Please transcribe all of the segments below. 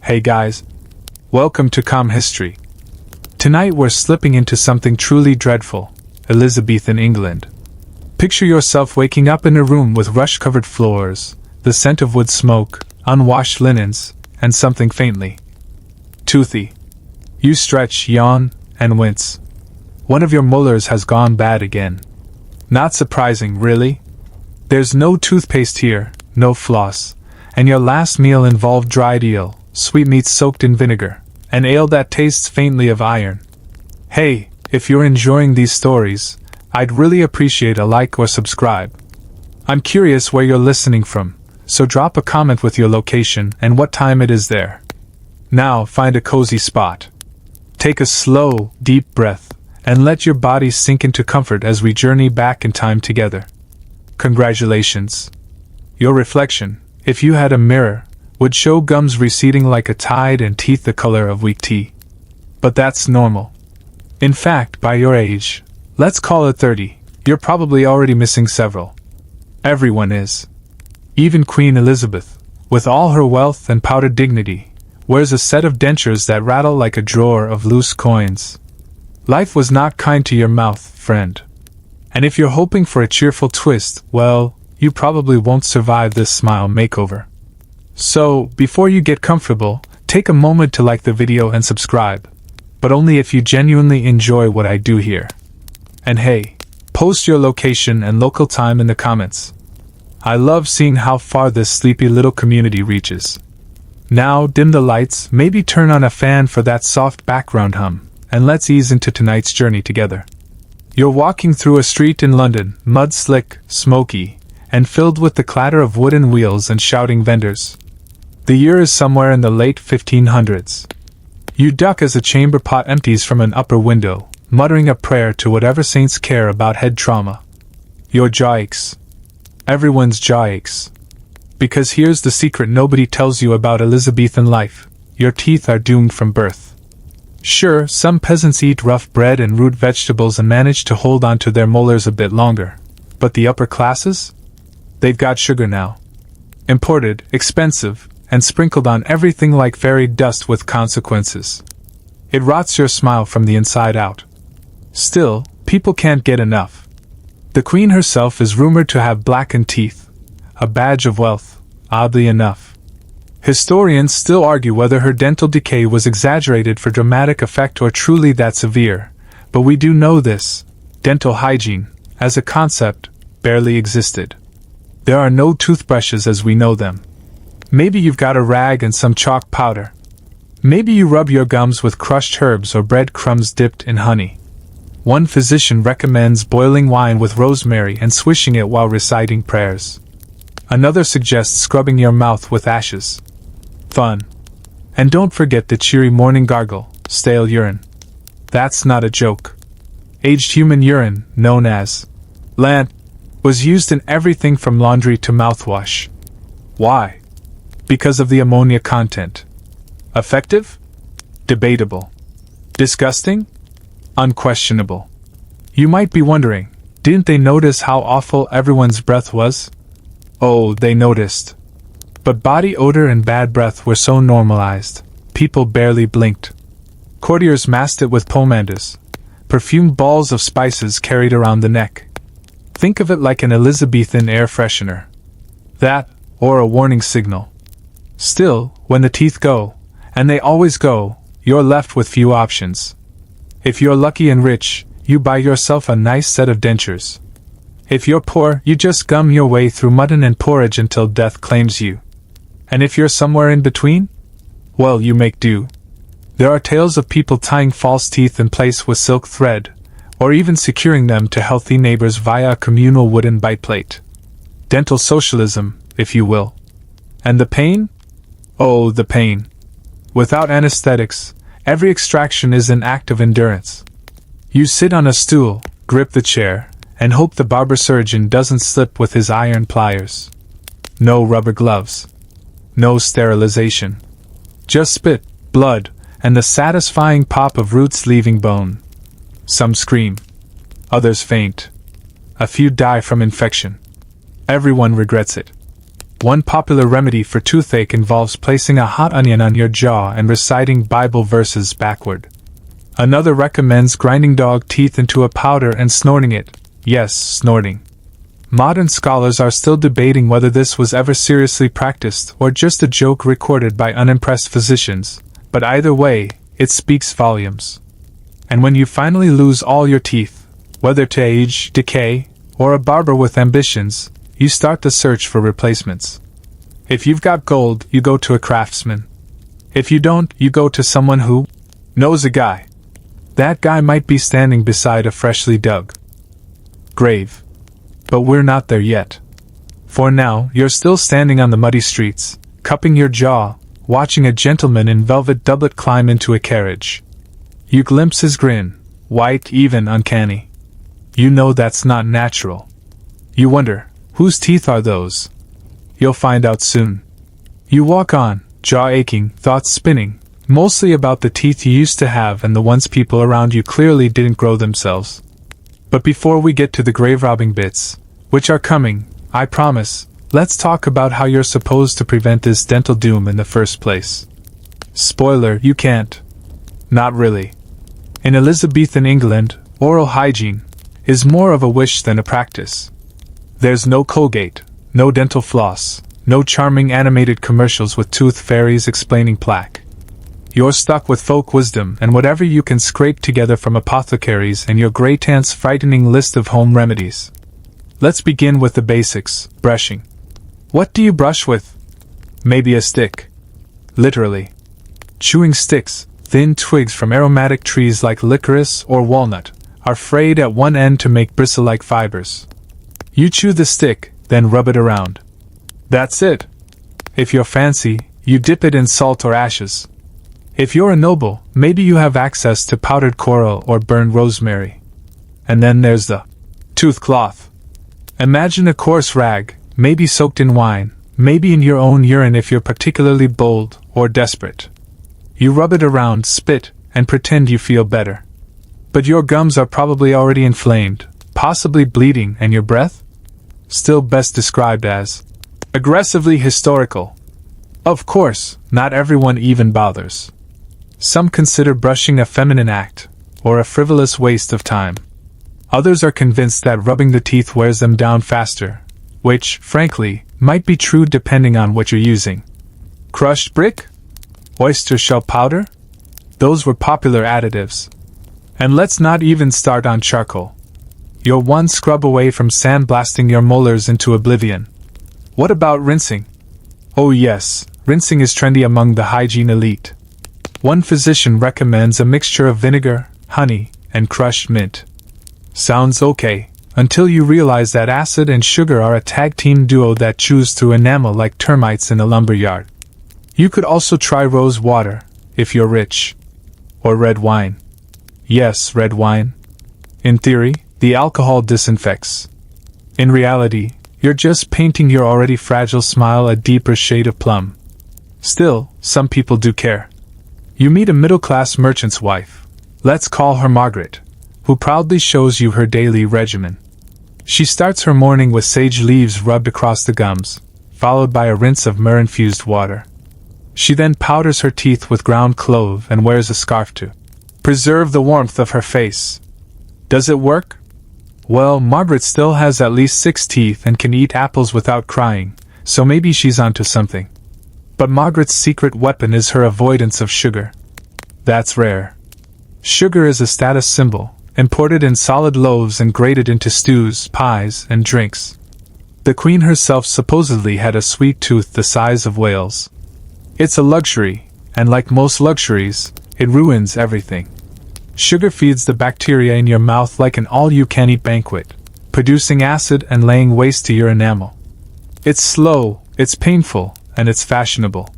Hey guys, welcome to Calm History. Tonight we're slipping into something truly dreadful, Elizabethan England. Picture yourself waking up in a room with rush-covered floors, the scent of wood smoke, unwashed linens, and something faintly toothy. You stretch, yawn, and wince. One of your molars has gone bad again. Not surprising, really. There's no toothpaste here, no floss, and your last meal involved dried eel, sweetmeats soaked in vinegar, and ale that tastes faintly of iron. Hey, if you're enjoying these stories, I'd really appreciate a like or subscribe. I'm curious where you're listening from, so drop a comment with your location and what time it is there. Now find a cozy spot. Take a slow, deep breath, and let your body sink into comfort as we journey back in time together. Congratulations. Your reflection, if you had a mirror, would show gums receding like a tide and teeth the color of weak tea. But that's normal. In fact, by your age, let's call it 30, you're probably already missing several. Everyone is. Even Queen Elizabeth, with all her wealth and pouted dignity, wears a set of dentures that rattle like a drawer of loose coins. Life was not kind to your mouth, friend. And if you're hoping for a cheerful twist, well, you probably won't survive this smile makeover. So, before you get comfortable, take a moment to like the video and subscribe, but only if you genuinely enjoy what I do here. And hey, post your location and local time in the comments. I love seeing how far this sleepy little community reaches. Now dim the lights, maybe turn on a fan for that soft background hum, and let's ease into tonight's journey together. You're walking through a street in London, mud-slick, smoky, and filled with the clatter of wooden wheels and shouting vendors. The year is somewhere in the late 1500s. You duck as a chamber pot empties from an upper window, muttering a prayer to whatever saints care about head trauma. Your jaw aches. Everyone's jaw aches. Because here's the secret nobody tells you about Elizabethan life: your teeth are doomed from birth. Sure, some peasants eat rough bread and root vegetables and manage to hold on to their molars a bit longer. But the upper classes? They've got sugar now. Imported, expensive, and sprinkled on everything like fairy dust with consequences. It rots your smile from the inside out. Still, people can't get enough. The Queen herself is rumored to have blackened teeth, a badge of wealth, oddly enough. Historians still argue whether her dental decay was exaggerated for dramatic effect or truly that severe, but we do know this: dental hygiene, as a concept, barely existed. There are no toothbrushes as we know them. Maybe you've got a rag and some chalk powder. Maybe you rub your gums with crushed herbs or bread crumbs dipped in honey. One physician recommends boiling wine with rosemary and swishing it while reciting prayers. Another suggests scrubbing your mouth with ashes. Fun. And don't forget the cheery morning gargle, stale urine. That's not a joke. Aged human urine, known as lant, was used in everything from laundry to mouthwash. Why? Because of the ammonia content. Effective? Debatable. Disgusting? Unquestionable. You might be wondering, didn't they notice how awful everyone's breath was? Oh, they noticed. But body odor and bad breath were so normalized, people barely blinked. Courtiers masked it with pomanders, perfumed balls of spices carried around the neck. Think of it like an Elizabethan air freshener. That, or a warning signal. Still, when the teeth go, and they always go, you're left with few options. If you're lucky and rich, you buy yourself a nice set of dentures. If you're poor, you just gum your way through mutton and porridge until death claims you. And if you're somewhere in between? Well, you make do. There are tales of people tying false teeth in place with silk thread, or even securing them to healthy neighbors via a communal wooden bite plate. Dental socialism, if you will. And the pain? Oh, the pain. Without anesthetics, every extraction is an act of endurance. You sit on a stool, grip the chair, and hope the barber surgeon doesn't slip with his iron pliers. No rubber gloves. No sterilization. Just spit, blood, and the satisfying pop of roots leaving bone. Some scream. Others faint. A few die from infection. Everyone regrets it. One popular remedy for toothache involves placing a hot onion on your jaw and reciting Bible verses backward. Another recommends grinding dog teeth into a powder and snorting it. Yes, snorting. Modern scholars are still debating whether this was ever seriously practiced or just a joke recorded by unimpressed physicians, but either way, it speaks volumes. And when you finally lose all your teeth, whether to age, decay, or a barber with ambitions, you start the search for replacements. If you've got gold, you go to a craftsman. If you don't, you go to someone who knows a guy. That guy might be standing beside a freshly dug grave. But we're not there yet. For now, you're still standing on the muddy streets, cupping your jaw, watching a gentleman in velvet doublet climb into a carriage. You glimpse his grin, white, even uncanny. You know that's not natural. You wonder, whose teeth are those? You'll find out soon. You walk on, jaw aching, thoughts spinning, mostly about the teeth you used to have and the ones people around you clearly didn't grow themselves. But before we get to the grave-robbing bits, which are coming, I promise, let's talk about how you're supposed to prevent this dental doom in the first place. Spoiler, you can't. Not really. In Elizabethan England, oral hygiene is more of a wish than a practice. There's no Colgate, no dental floss, no charming animated commercials with tooth fairies explaining plaque. You're stuck with folk wisdom and whatever you can scrape together from apothecaries and your great-aunt's frightening list of home remedies. Let's begin with the basics, brushing. What do you brush with? Maybe a stick. Literally. Chewing sticks, thin twigs from aromatic trees like licorice or walnut, are frayed at one end to make bristle-like fibers. You chew the stick, then rub it around. That's it. If you're fancy, you dip it in salt or ashes. If you're a noble, maybe you have access to powdered coral or burned rosemary. And then there's the tooth cloth. Imagine a coarse rag, maybe soaked in wine, maybe in your own urine if you're particularly bold or desperate. You rub it around, spit, and pretend you feel better. But your gums are probably already inflamed, possibly bleeding, and your breath? Still best described as aggressively historical. Of course, not everyone even bothers. Some consider brushing a feminine act, or a frivolous waste of time. Others are convinced that rubbing the teeth wears them down faster, which, frankly, might be true depending on what you're using. Crushed brick? Oyster shell powder? Those were popular additives. And let's not even start on charcoal. You're one scrub away from sandblasting your molars into oblivion. What about rinsing? Oh yes, rinsing is trendy among the hygiene elite. One physician recommends a mixture of vinegar, honey, and crushed mint. Sounds okay, until you realize that acid and sugar are a tag-team duo that chews through enamel like termites in a lumberyard. You could also try rose water, if you're rich. Or red wine. Yes, red wine. In theory, the alcohol disinfects. In reality, you're just painting your already fragile smile a deeper shade of plum. Still, some people do care. You meet a middle-class merchant's wife. Let's call her Margaret, who proudly shows you her daily regimen. She starts her morning with sage leaves rubbed across the gums, followed by a rinse of myrrh-infused water. She then powders her teeth with ground clove and wears a scarf to preserve the warmth of her face. Does it work? Well, Margaret still has at least 6 teeth and can eat apples without crying, so maybe she's onto something. But Margaret's secret weapon is her avoidance of sugar. That's rare. Sugar is a status symbol, imported in solid loaves and grated into stews, pies, and drinks. The Queen herself supposedly had a sweet tooth the size of whales. It's a luxury, and like most luxuries, it ruins everything. Sugar feeds the bacteria in your mouth like an all-you-can-eat banquet, producing acid and laying waste to your enamel. It's slow, it's painful, and it's fashionable.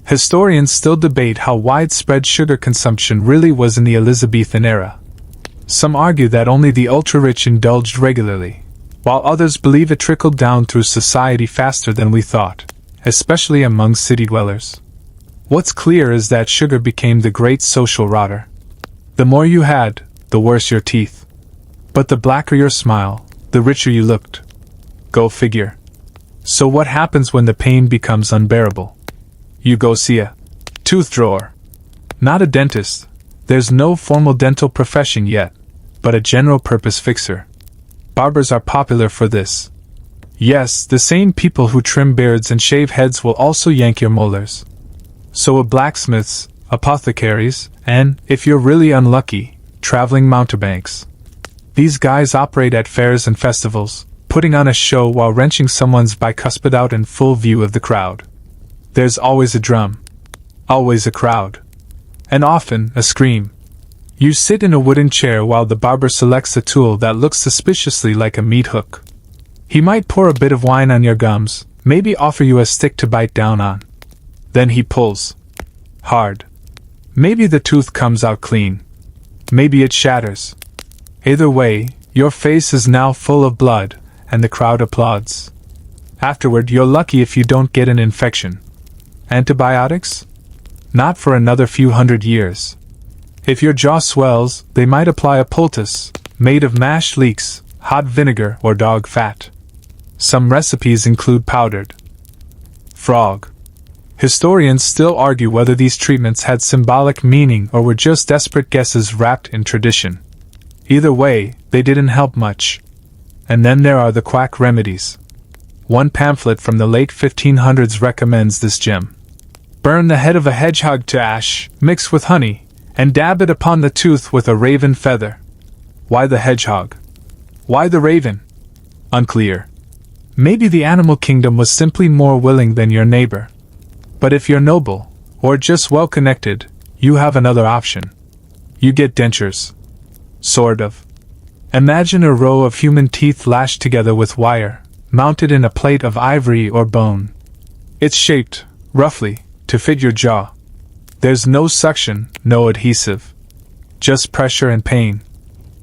Historians still debate how widespread sugar consumption really was in the Elizabethan era. Some argue that only the ultra-rich indulged regularly, while others believe it trickled down through society faster than we thought, especially among city dwellers. What's clear is that sugar became the great social rotter. The more you had, the worse your teeth. But the blacker your smile, the richer you looked. Go figure. So what happens when the pain becomes unbearable? You go see a tooth drawer. Not a dentist. There's no formal dental profession yet, but a general-purpose fixer. Barbers are popular for this. Yes, the same people who trim beards and shave heads will also yank your molars. So will blacksmiths, apothecaries, and, if you're really unlucky, traveling mountebanks. These guys operate at fairs and festivals, putting on a show while wrenching someone's bicuspid out in full view of the crowd. There's always a drum. Always a crowd. And often, a scream. You sit in a wooden chair while the barber selects a tool that looks suspiciously like a meat hook. He might pour a bit of wine on your gums, maybe offer you a stick to bite down on. Then he pulls. Hard. Maybe the tooth comes out clean. Maybe it shatters. Either way, your face is now full of blood, and the crowd applauds. Afterward, you're lucky if you don't get an infection. Antibiotics? Not for another few hundred years. If your jaw swells, they might apply a poultice, made of mashed leeks, hot vinegar, or dog fat. Some recipes include powdered frog. Historians still argue whether these treatments had symbolic meaning or were just desperate guesses wrapped in tradition. Either way, they didn't help much. And then there are the quack remedies. One pamphlet from the late 1500s recommends this gem. Burn the head of a hedgehog to ash, mix with honey, and dab it upon the tooth with a raven feather. Why the hedgehog? Why the raven? Unclear. Maybe the animal kingdom was simply more willing than your neighbor. But if you're noble, or just well-connected, you have another option. You get dentures. Sort of. Imagine a row of human teeth lashed together with wire, mounted in a plate of ivory or bone. It's shaped, roughly, to fit your jaw. There's no suction, no adhesive. Just pressure and pain.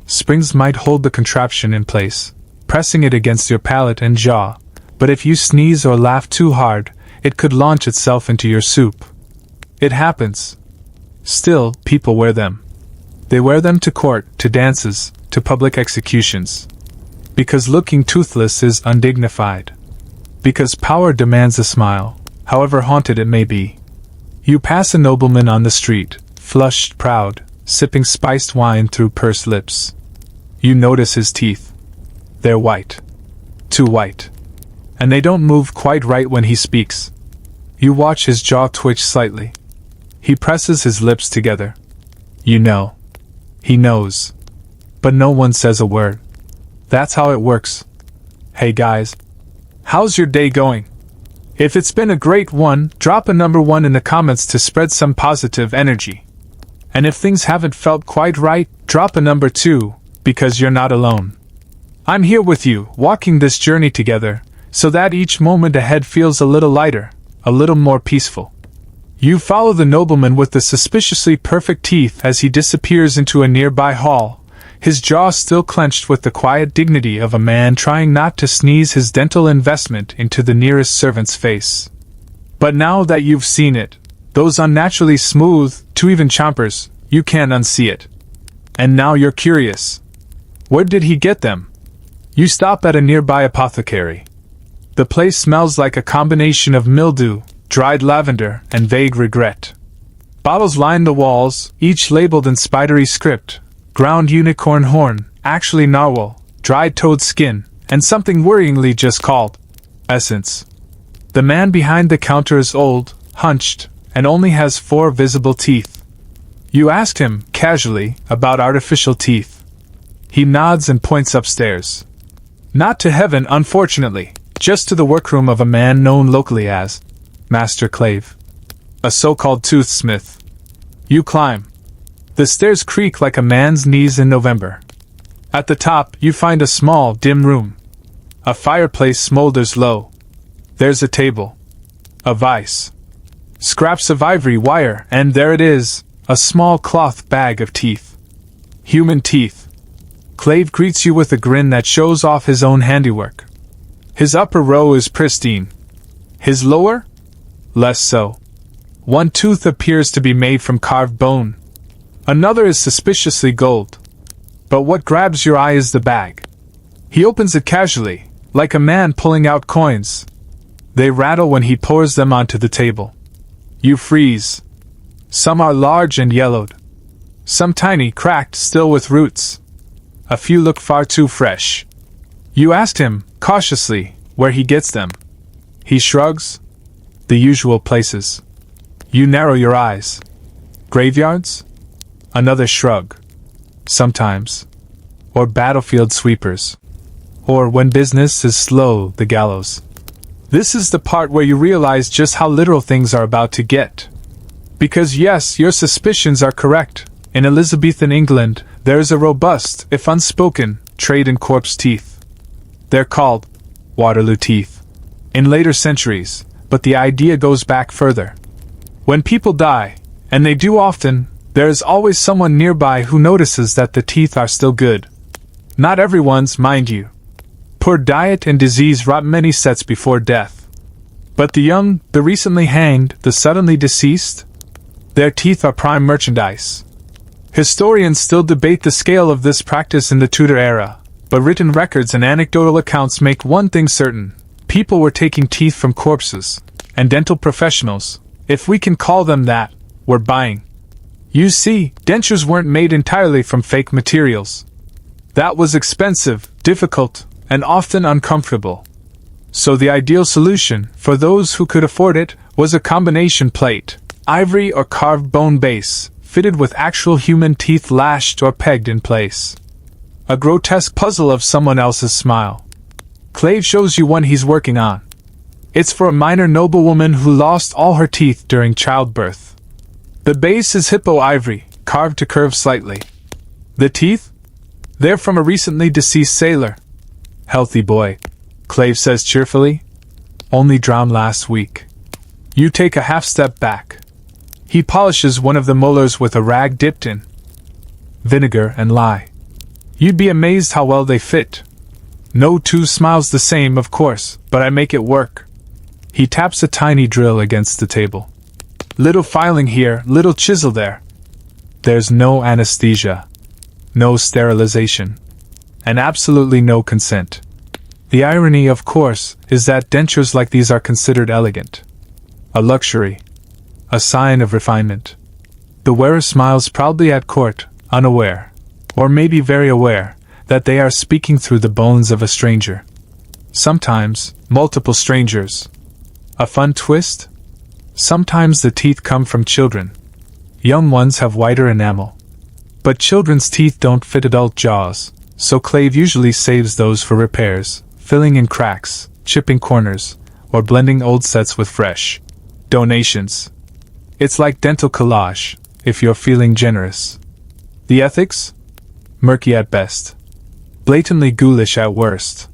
Springs might hold the contraption in place, pressing it against your palate and jaw, but if you sneeze or laugh too hard, it could launch itself into your soup. It happens. Still, people wear them. They wear them to court, to dances, to public executions. Because looking toothless is undignified. Because power demands a smile, however haunted it may be. You pass a nobleman on the street, flushed, proud, sipping spiced wine through pursed lips. You notice his teeth. They're white. Too white. And they don't move quite right when he speaks. You watch his jaw twitch slightly. He presses his lips together. You know. He knows. But no one says a word. That's how it works. Hey guys. How's your day going? If it's been a great one, drop a number 1 in the comments to spread some positive energy. And if things haven't felt quite right, drop a number 2, because you're not alone. I'm here with you, walking this journey together, so that each moment ahead feels a little lighter, a little more peaceful. You follow the nobleman with the suspiciously perfect teeth as he disappears into a nearby hall, his jaw still clenched with the quiet dignity of a man trying not to sneeze his dental investment into the nearest servant's face. But now that you've seen it, those unnaturally smooth, to even chompers, you can't unsee it. And now you're curious. Where did he get them? You stop at a nearby apothecary. The place smells like a combination of mildew, dried lavender, and vague regret. Bottles line the walls, each labeled in spidery script: ground unicorn horn, actually narwhal, dried toad skin, and something worryingly just called essence. The man behind the counter is old, hunched, and only has 4 visible teeth. You asked him, casually, about artificial teeth. He nods and points upstairs. Not to heaven, unfortunately, just to the workroom of a man known locally as Master Clave, a so-called toothsmith. You climb. The stairs creak like a man's knees in November. At the top, you find a small, dim room. A fireplace smolders low. There's a table. A vise. Scraps of ivory wire, and there it is, a small cloth bag of teeth. Human teeth. Clave greets you with a grin that shows off his own handiwork. His upper row is pristine. His lower? Less so. One tooth appears to be made from carved bone. Another is suspiciously gold. But what grabs your eye is the bag. He opens it casually, like a man pulling out coins. They rattle when he pours them onto the table. You freeze. Some are large and yellowed. Some tiny, cracked, still with roots. A few look far too fresh. You ask him, cautiously, where he gets them. He shrugs. The usual places. You narrow your eyes. Graveyards? Another shrug. Sometimes. Or battlefield sweepers. Or when business is slow, the gallows. This is the part where you realize just how literal things are about to get. Because yes, your suspicions are correct. In Elizabethan England, there is a robust, if unspoken, trade in corpse teeth. They're called Waterloo teeth. In later centuries, but the idea goes back further. When people die, and they do often, there is always someone nearby who notices that the teeth are still good. Not everyone's, mind you. Poor diet and disease rot many sets before death. But the young, the recently hanged, the suddenly deceased, their teeth are prime merchandise. Historians still debate the scale of this practice in the Tudor era, but written records and anecdotal accounts make one thing certain: people were taking teeth from corpses, and dental professionals, if we can call them that, were buying. You see, dentures weren't made entirely from fake materials. That was expensive, difficult, and often uncomfortable. So the ideal solution, for those who could afford it, was a combination plate, ivory or carved bone base, fitted with actual human teeth lashed or pegged in place. A grotesque puzzle of someone else's smile. Clave shows you one he's working on. It's for a minor noblewoman who lost all her teeth during childbirth. The base is hippo ivory, carved to curve slightly. The teeth? They're from a recently deceased sailor. Healthy boy, Clave says cheerfully. Only drowned last week. You take a half step back. He polishes one of the molars with a rag dipped in vinegar and lye. You'd be amazed how well they fit. No two smiles the same, of course, but I make it work. He taps a tiny drill against the table. Little filing here, little chisel there. There's no anesthesia. No sterilization. And absolutely no consent. The irony, of course, is that dentures like these are considered elegant. A luxury. A sign of refinement. The wearer smiles proudly at court, unaware, or maybe very aware, that they are speaking through the bones of a stranger. Sometimes, multiple strangers. A fun twist? Sometimes the teeth come from children. Young ones have whiter enamel. But children's teeth don't fit adult jaws, so Clave usually saves those for repairs, filling in cracks, chipping corners, or blending old sets with fresh donations. It's like dental collage, if you're feeling generous. The ethics? Murky at best. Blatantly ghoulish at worst.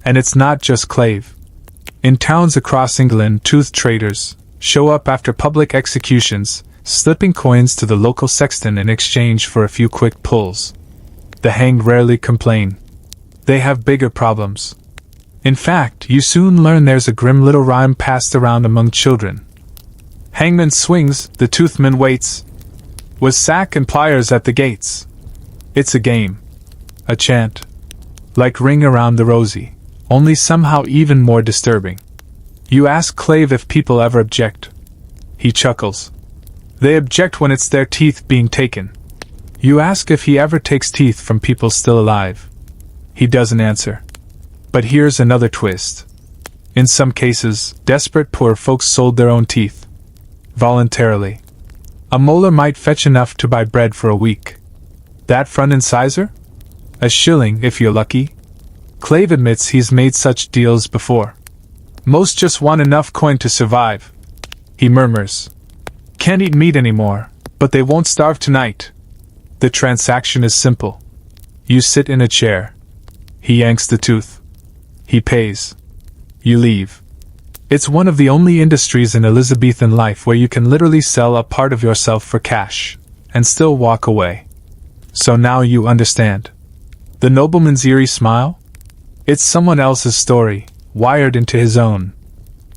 And it's not just Clave. In towns across England, tooth traders show up after public executions, slipping coins to the local sexton in exchange for a few quick pulls. The hanged rarely complain. They have bigger problems. In fact, you soon learn there's a grim little rhyme passed around among children. Hangman swings, the toothman waits, with sack and pliers at the gates. It's a game. A chant. Like Ring Around the Rosie, only somehow even more disturbing. You ask Clave if people ever object. He chuckles. They object when it's their teeth being taken. You ask if he ever takes teeth from people still alive. He doesn't answer. But here's another twist. In some cases, desperate poor folks sold their own teeth. Voluntarily. A molar might fetch enough to buy bread for a week. That front incisor? A shilling if you're lucky. Clave admits he's made such deals before. Most just want enough coin to survive. He murmurs. Can't eat meat anymore, but they won't starve tonight. The transaction is simple. You sit in a chair. He yanks the tooth. He pays. You leave. It's one of the only industries in Elizabethan life where you can literally sell a part of yourself for cash, and still walk away. So now you understand. The nobleman's eerie smile? It's someone else's story, wired into his own.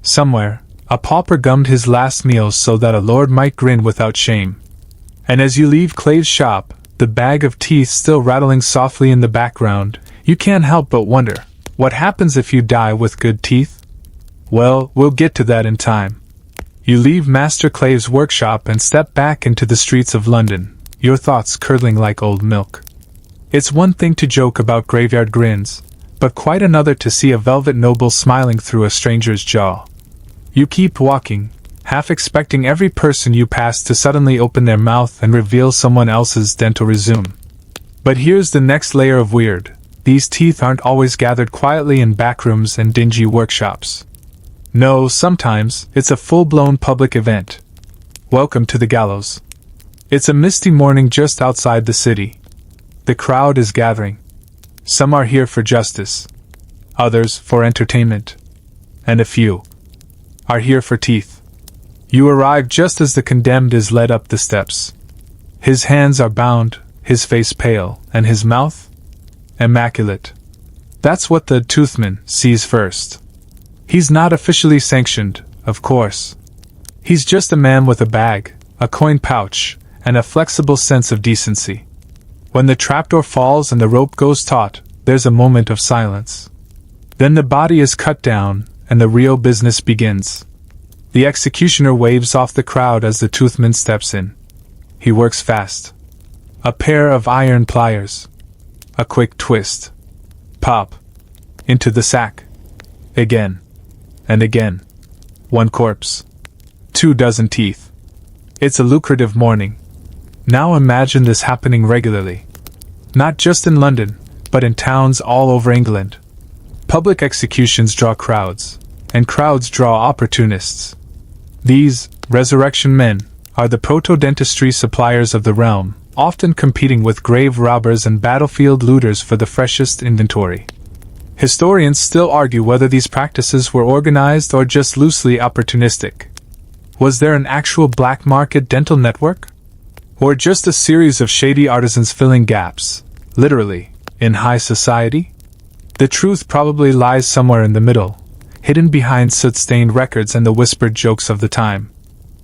Somewhere, a pauper gummed his last meal so that a lord might grin without shame. And as you leave Clave's shop, the bag of teeth still rattling softly in the background, you can't help but wonder, what happens if you die with good teeth? Well, we'll get to that in time. You leave Master Clave's workshop and step back into the streets of London, your thoughts curdling like old milk. It's one thing to joke about graveyard grins, but quite another to see a velvet noble smiling through a stranger's jaw. You keep walking, half expecting every person you pass to suddenly open their mouth and reveal someone else's dental resume. But here's the next layer of weird. These teeth aren't always gathered quietly in backrooms and dingy workshops. No, sometimes it's a full-blown public event. Welcome to the gallows. It's a misty morning just outside the city. The crowd is gathering. Some are here for justice, others for entertainment, and a few are here for teeth. You arrive just as the condemned is led up the steps. His hands are bound, his face pale, and his mouth immaculate. That's what the toothman sees first. He's not officially sanctioned, of course. He's just a man with a bag, a coin pouch, and a flexible sense of decency. When the trapdoor falls and the rope goes taut, there's a moment of silence. Then the body is cut down, and the real business begins. The executioner waves off the crowd as the toothman steps in. He works fast. A pair of iron pliers. A quick twist. Pop. Into the sack. Again. And again. One corpse. 24 teeth. It's a lucrative morning. Now imagine this happening regularly. Not just in London, but in towns all over England. Public executions draw crowds, and crowds draw opportunists. These resurrection men are the proto-dentistry suppliers of the realm, often competing with grave robbers and battlefield looters for the freshest inventory. Historians still argue whether these practices were organized or just loosely opportunistic. Was there an actual black market dental network? Or just a series of shady artisans filling gaps, literally, in high society? The truth probably lies somewhere in the middle, hidden behind soot-stained records and the whispered jokes of the time.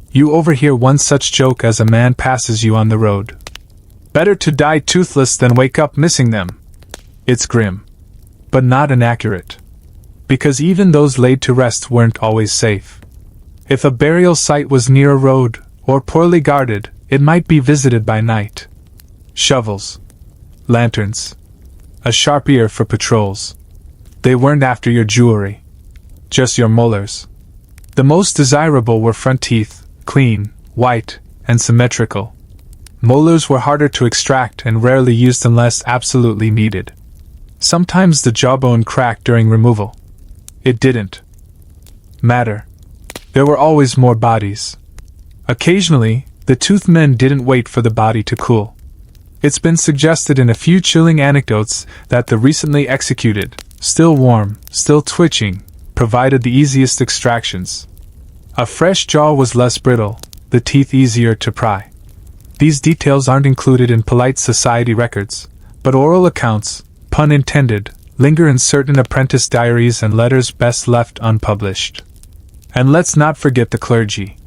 You overhear one such joke as a man passes you on the road. Better to die toothless than wake up missing them. It's grim. But not inaccurate. Because even those laid to rest weren't always safe. If a burial site was near a road, or poorly guarded, it might be visited by night. Shovels. Lanterns. A sharp ear for patrols. They weren't after your jewelry. Just your molars. The most desirable were front teeth, clean, white, and symmetrical. Molars were harder to extract and rarely used unless absolutely needed. Sometimes the jawbone cracked during removal. It didn't matter. There were always more bodies. Occasionally, the toothmen didn't wait for the body to cool. It's been suggested in a few chilling anecdotes that the recently executed, still warm, still twitching, provided the easiest extractions. A fresh jaw was less brittle, the teeth easier to pry. These details aren't included in polite society records, but oral accounts, pun intended, linger in certain apprentice diaries and letters best left unpublished. And let's not forget the clergy.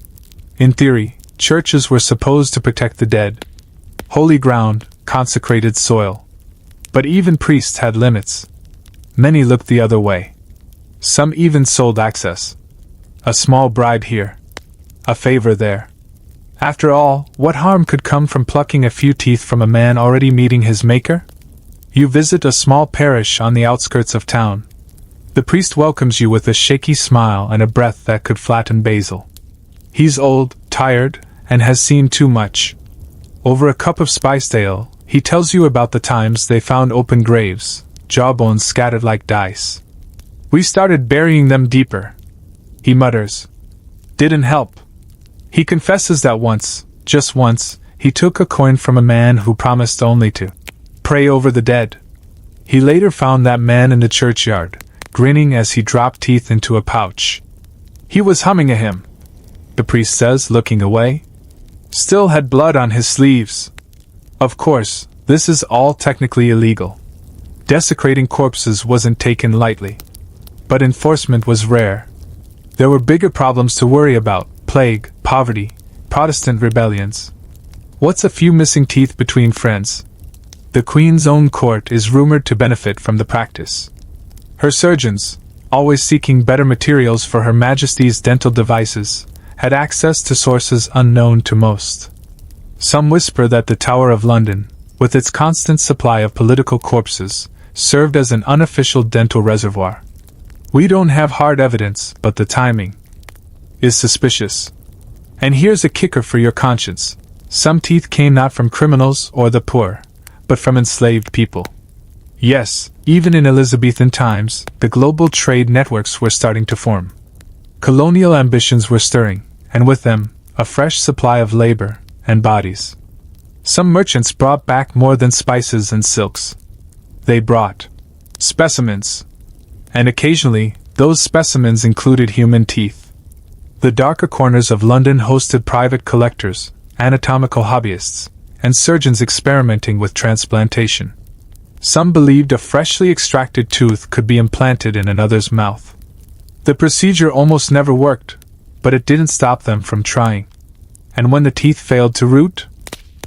In theory, churches were supposed to protect the dead. Holy ground, consecrated soil. But even priests had limits. Many looked the other way. Some even sold access. A small bribe here. A favor there. After all, what harm could come from plucking a few teeth from a man already meeting his maker? You visit a small parish on the outskirts of town. The priest welcomes you with a shaky smile and a breath that could flatten basil. He's old, tired, and has seen too much. Over a cup of spiced ale, he tells you about the times they found open graves, jawbones scattered like dice. We started burying them deeper. He mutters. Didn't help. He confesses that once, just once, he took a coin from a man who promised only to pray over the dead. He later found that man in the churchyard, grinning as he dropped teeth into a pouch. He was humming a hymn, the priest says, looking away. Still had blood on his sleeves. Of course, this is all technically illegal. Desecrating corpses wasn't taken lightly. But enforcement was rare. There were bigger problems to worry about: plague, poverty, Protestant rebellions. What's a few missing teeth between friends? The Queen's own court is rumored to benefit from the practice. Her surgeons, always seeking better materials for Her Majesty's dental devices, had access to sources unknown to most. Some whisper that the Tower of London, with its constant supply of political corpses, served as an unofficial dental reservoir. We don't have hard evidence, but the timing is suspicious. And here's a kicker for your conscience. Some teeth came not from criminals or the poor, but from enslaved people. Yes, even in Elizabethan times, the global trade networks were starting to form. Colonial ambitions were stirring, and with them, a fresh supply of labor and bodies. Some merchants brought back more than spices and silks. They brought specimens, and occasionally, those specimens included human teeth. The darker corners of London hosted private collectors, anatomical hobbyists, and surgeons experimenting with transplantation. Some believed a freshly extracted tooth could be implanted in another's mouth. The procedure almost never worked, but it didn't stop them from trying. And when the teeth failed to root,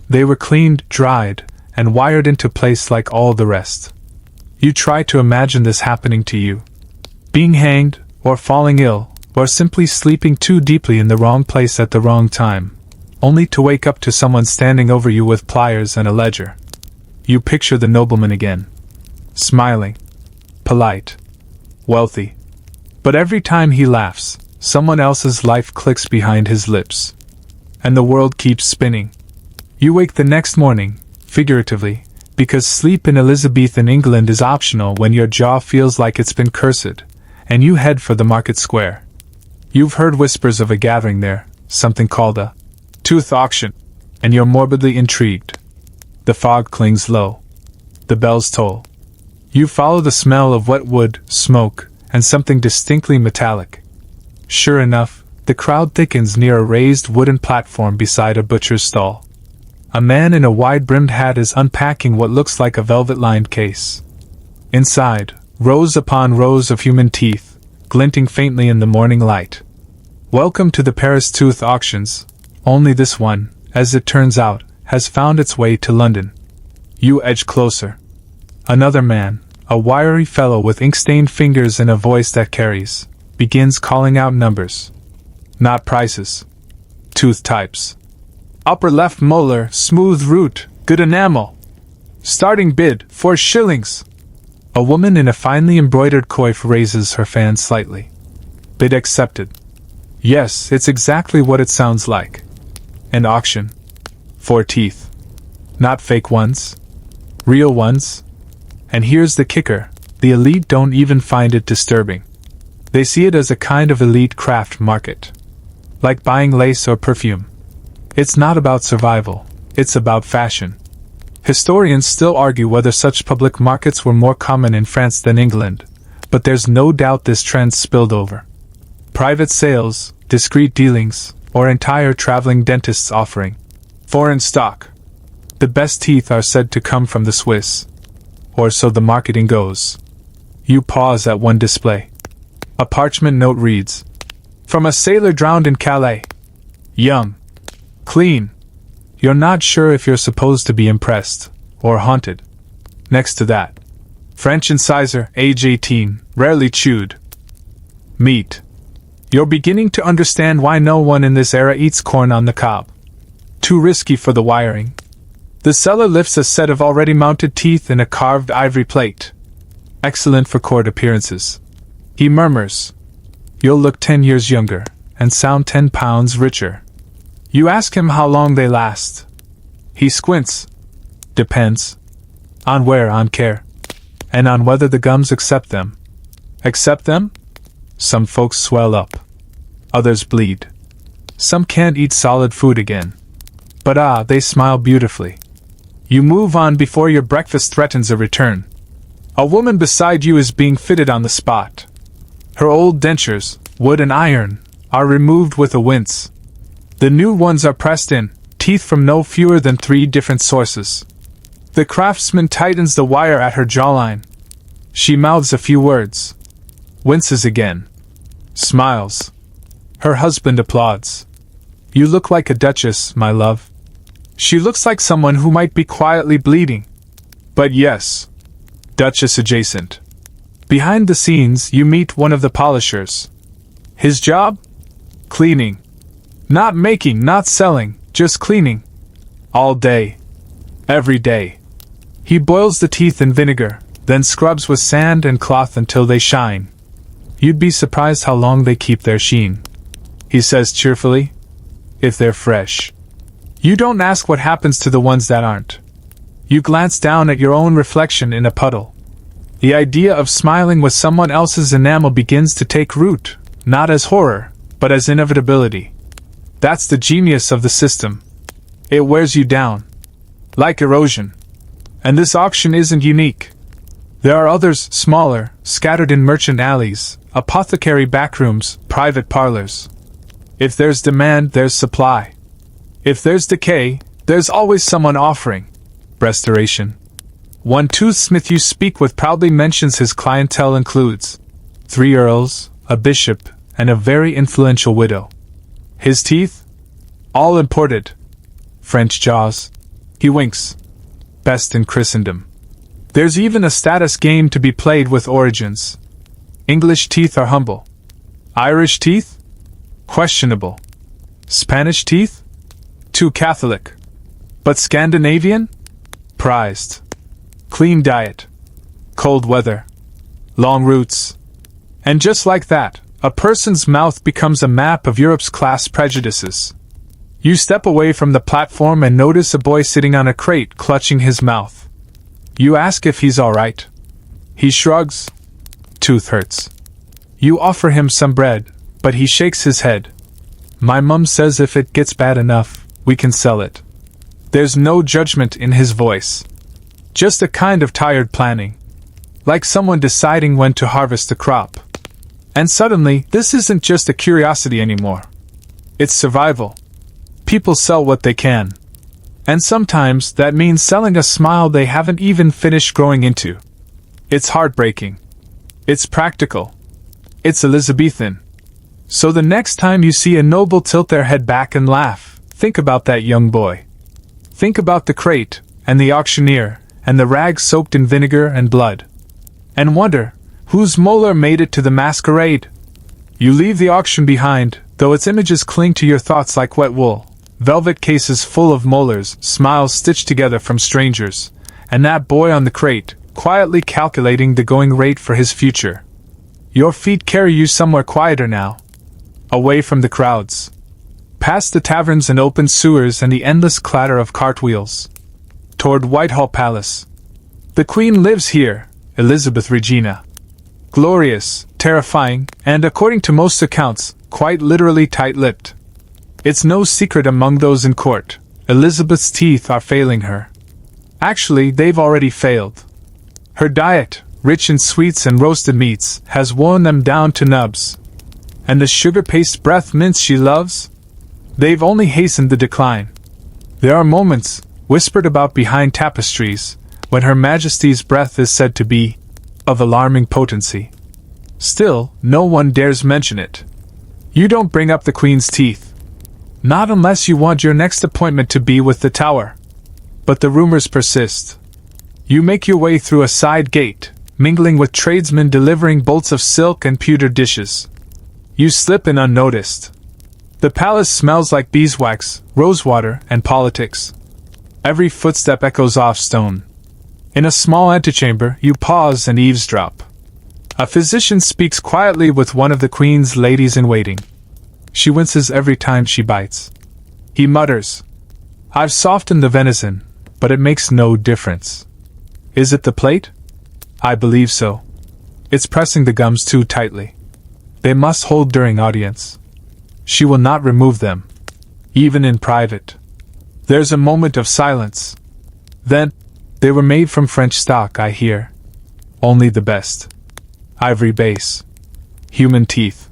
they were cleaned, dried, and wired into place like all the rest. You try to imagine this happening to you. Being hanged, or falling ill, or simply sleeping too deeply in the wrong place at the wrong time, only to wake up to someone standing over you with pliers and a ledger. You picture the nobleman again. Smiling. Polite. Wealthy. But every time he laughs, someone else's life clicks behind his lips. And the world keeps spinning. You wake the next morning, figuratively, because sleep in Elizabethan England is optional when your jaw feels like it's been cursed, and you head for the market square. You've heard whispers of a gathering there, something called a tooth auction, and you're morbidly intrigued. The fog clings low. The bells toll. You follow the smell of wet wood, smoke, and something distinctly metallic. Sure enough, the crowd thickens near a raised wooden platform beside a butcher's stall. A man in a wide-brimmed hat is unpacking what looks like a velvet-lined case. Inside, rows upon rows of human teeth, glinting faintly in the morning light. Welcome to the Paris Tooth Auctions. Only this one, as it turns out, has found its way to London. You edge closer. Another man, a wiry fellow with ink-stained fingers and a voice that carries, begins calling out numbers. Not prices. Tooth types. Upper left molar, smooth root, good enamel. Starting bid, 4 shillings. A woman in a finely embroidered coif raises her fan slightly. Bid accepted. Yes, it's exactly what it sounds like. An auction. 4 teeth. Not fake ones. Real ones. And here's the kicker, the elite don't even find it disturbing. They see it as a kind of elite craft market. Like buying lace or perfume. It's not about survival, it's about fashion. Historians still argue whether such public markets were more common in France than England, but there's no doubt this trend spilled over. Private sales, discreet dealings, or entire traveling dentists offering foreign stock. The best teeth are said to come from the Swiss. Or so the marketing goes. You pause at one display. A parchment note reads, "From a sailor drowned in Calais. Young. Clean." You're not sure if you're supposed to be impressed, or haunted. Next to that, French incisor, age 18, rarely chewed. Meat. You're beginning to understand why no one in this era eats corn on the cob. Too risky for the wiring. The seller lifts a set of already mounted teeth in a carved ivory plate. Excellent for court appearances. He murmurs, "You'll look 10 years younger, and sound 10 pounds richer." You ask him how long they last. He squints. Depends. On wear, on care. And on whether the gums accept them. Accept them? Some folks swell up. Others bleed. Some can't eat solid food again. But they smile beautifully. You move on before your breakfast threatens a return. A woman beside you is being fitted on the spot. Her old dentures, wood and iron, are removed with a wince. The new ones are pressed in, teeth from no fewer than 3 different sources. The craftsman tightens the wire at her jawline. She mouths a few words. Winces again. Smiles. Her husband applauds. You look like a duchess, my love. She looks like someone who might be quietly bleeding. But yes, duchess adjacent. Behind the scenes, you meet one of the polishers. His job? Cleaning. Not making, not selling, just cleaning. All day. Every day. He boils the teeth in vinegar, then scrubs with sand and cloth until they shine. You'd be surprised how long they keep their sheen. He says cheerfully, if they're fresh. You don't ask what happens to the ones that aren't. You glance down at your own reflection in a puddle. The idea of smiling with someone else's enamel begins to take root, not as horror, but as inevitability. That's the genius of the system. It wears you down. Like erosion. And this auction isn't unique. There are others, smaller, scattered in merchant alleys, apothecary backrooms, private parlors. If there's demand, there's supply. If there's decay, there's always someone offering restoration. One toothsmith you speak with proudly mentions his clientele includes 3 earls, a bishop, and a very influential widow. His teeth? All imported. French jaws. He winks. Best in Christendom. There's even a status game to be played with origins. English teeth are humble. Irish teeth? Questionable. Spanish teeth? Too Catholic. But Scandinavian? Prized. Clean diet. Cold weather. Long roots. And just like that, a person's mouth becomes a map of Europe's class prejudices. You step away from the platform and notice a boy sitting on a crate clutching his mouth. You ask if he's alright. He shrugs. Tooth hurts. You offer him some bread, but he shakes his head. My mum says if it gets bad enough, we can sell it. There's no judgment in his voice. Just a kind of tired planning. Like someone deciding when to harvest the crop. And suddenly, this isn't just a curiosity anymore. It's survival. People sell what they can. And sometimes that means selling a smile they haven't even finished growing into. It's heartbreaking. It's practical. It's Elizabethan. So the next time you see a noble tilt their head back and laugh, think about that young boy. Think about the crate, and the auctioneer, and the rags soaked in vinegar and blood. And wonder, whose molar made it to the masquerade? You leave the auction behind, though its images cling to your thoughts like wet wool. Velvet cases full of molars, smiles stitched together from strangers, and that boy on the crate, quietly calculating the going rate for his future. Your feet carry you somewhere quieter now. Away from the crowds. Past the taverns and open sewers and the endless clatter of cartwheels. Toward Whitehall Palace. The Queen lives here, Elizabeth Regina. Glorious, terrifying, and according to most accounts, quite literally tight-lipped. It's no secret among those in court, Elizabeth's teeth are failing her. Actually, they've already failed. Her diet, rich in sweets and roasted meats, has worn them down to nubs. And the sugar-paste breath mints she loves? They've only hastened the decline. There are moments, whispered about behind tapestries, when Her Majesty's breath is said to be of alarming potency. Still, no one dares mention it. You don't bring up the Queen's teeth. Not unless you want your next appointment to be with the Tower. But the rumors persist. You make your way through a side gate, mingling with tradesmen delivering bolts of silk and pewter dishes. You slip in unnoticed. The palace smells like beeswax, rosewater, and politics. Every footstep echoes off stone. In a small antechamber, you pause and eavesdrop. A physician speaks quietly with one of the Queen's ladies-in-waiting. She winces every time she bites. He mutters, "I've softened the venison, but it makes no difference." Is it the plate? I believe so. It's pressing the gums too tightly. They must hold during audience. She will not remove them, even in private. There's a moment of silence. Then, "They were made from French stock, I hear. Only the best. Ivory base. Human teeth.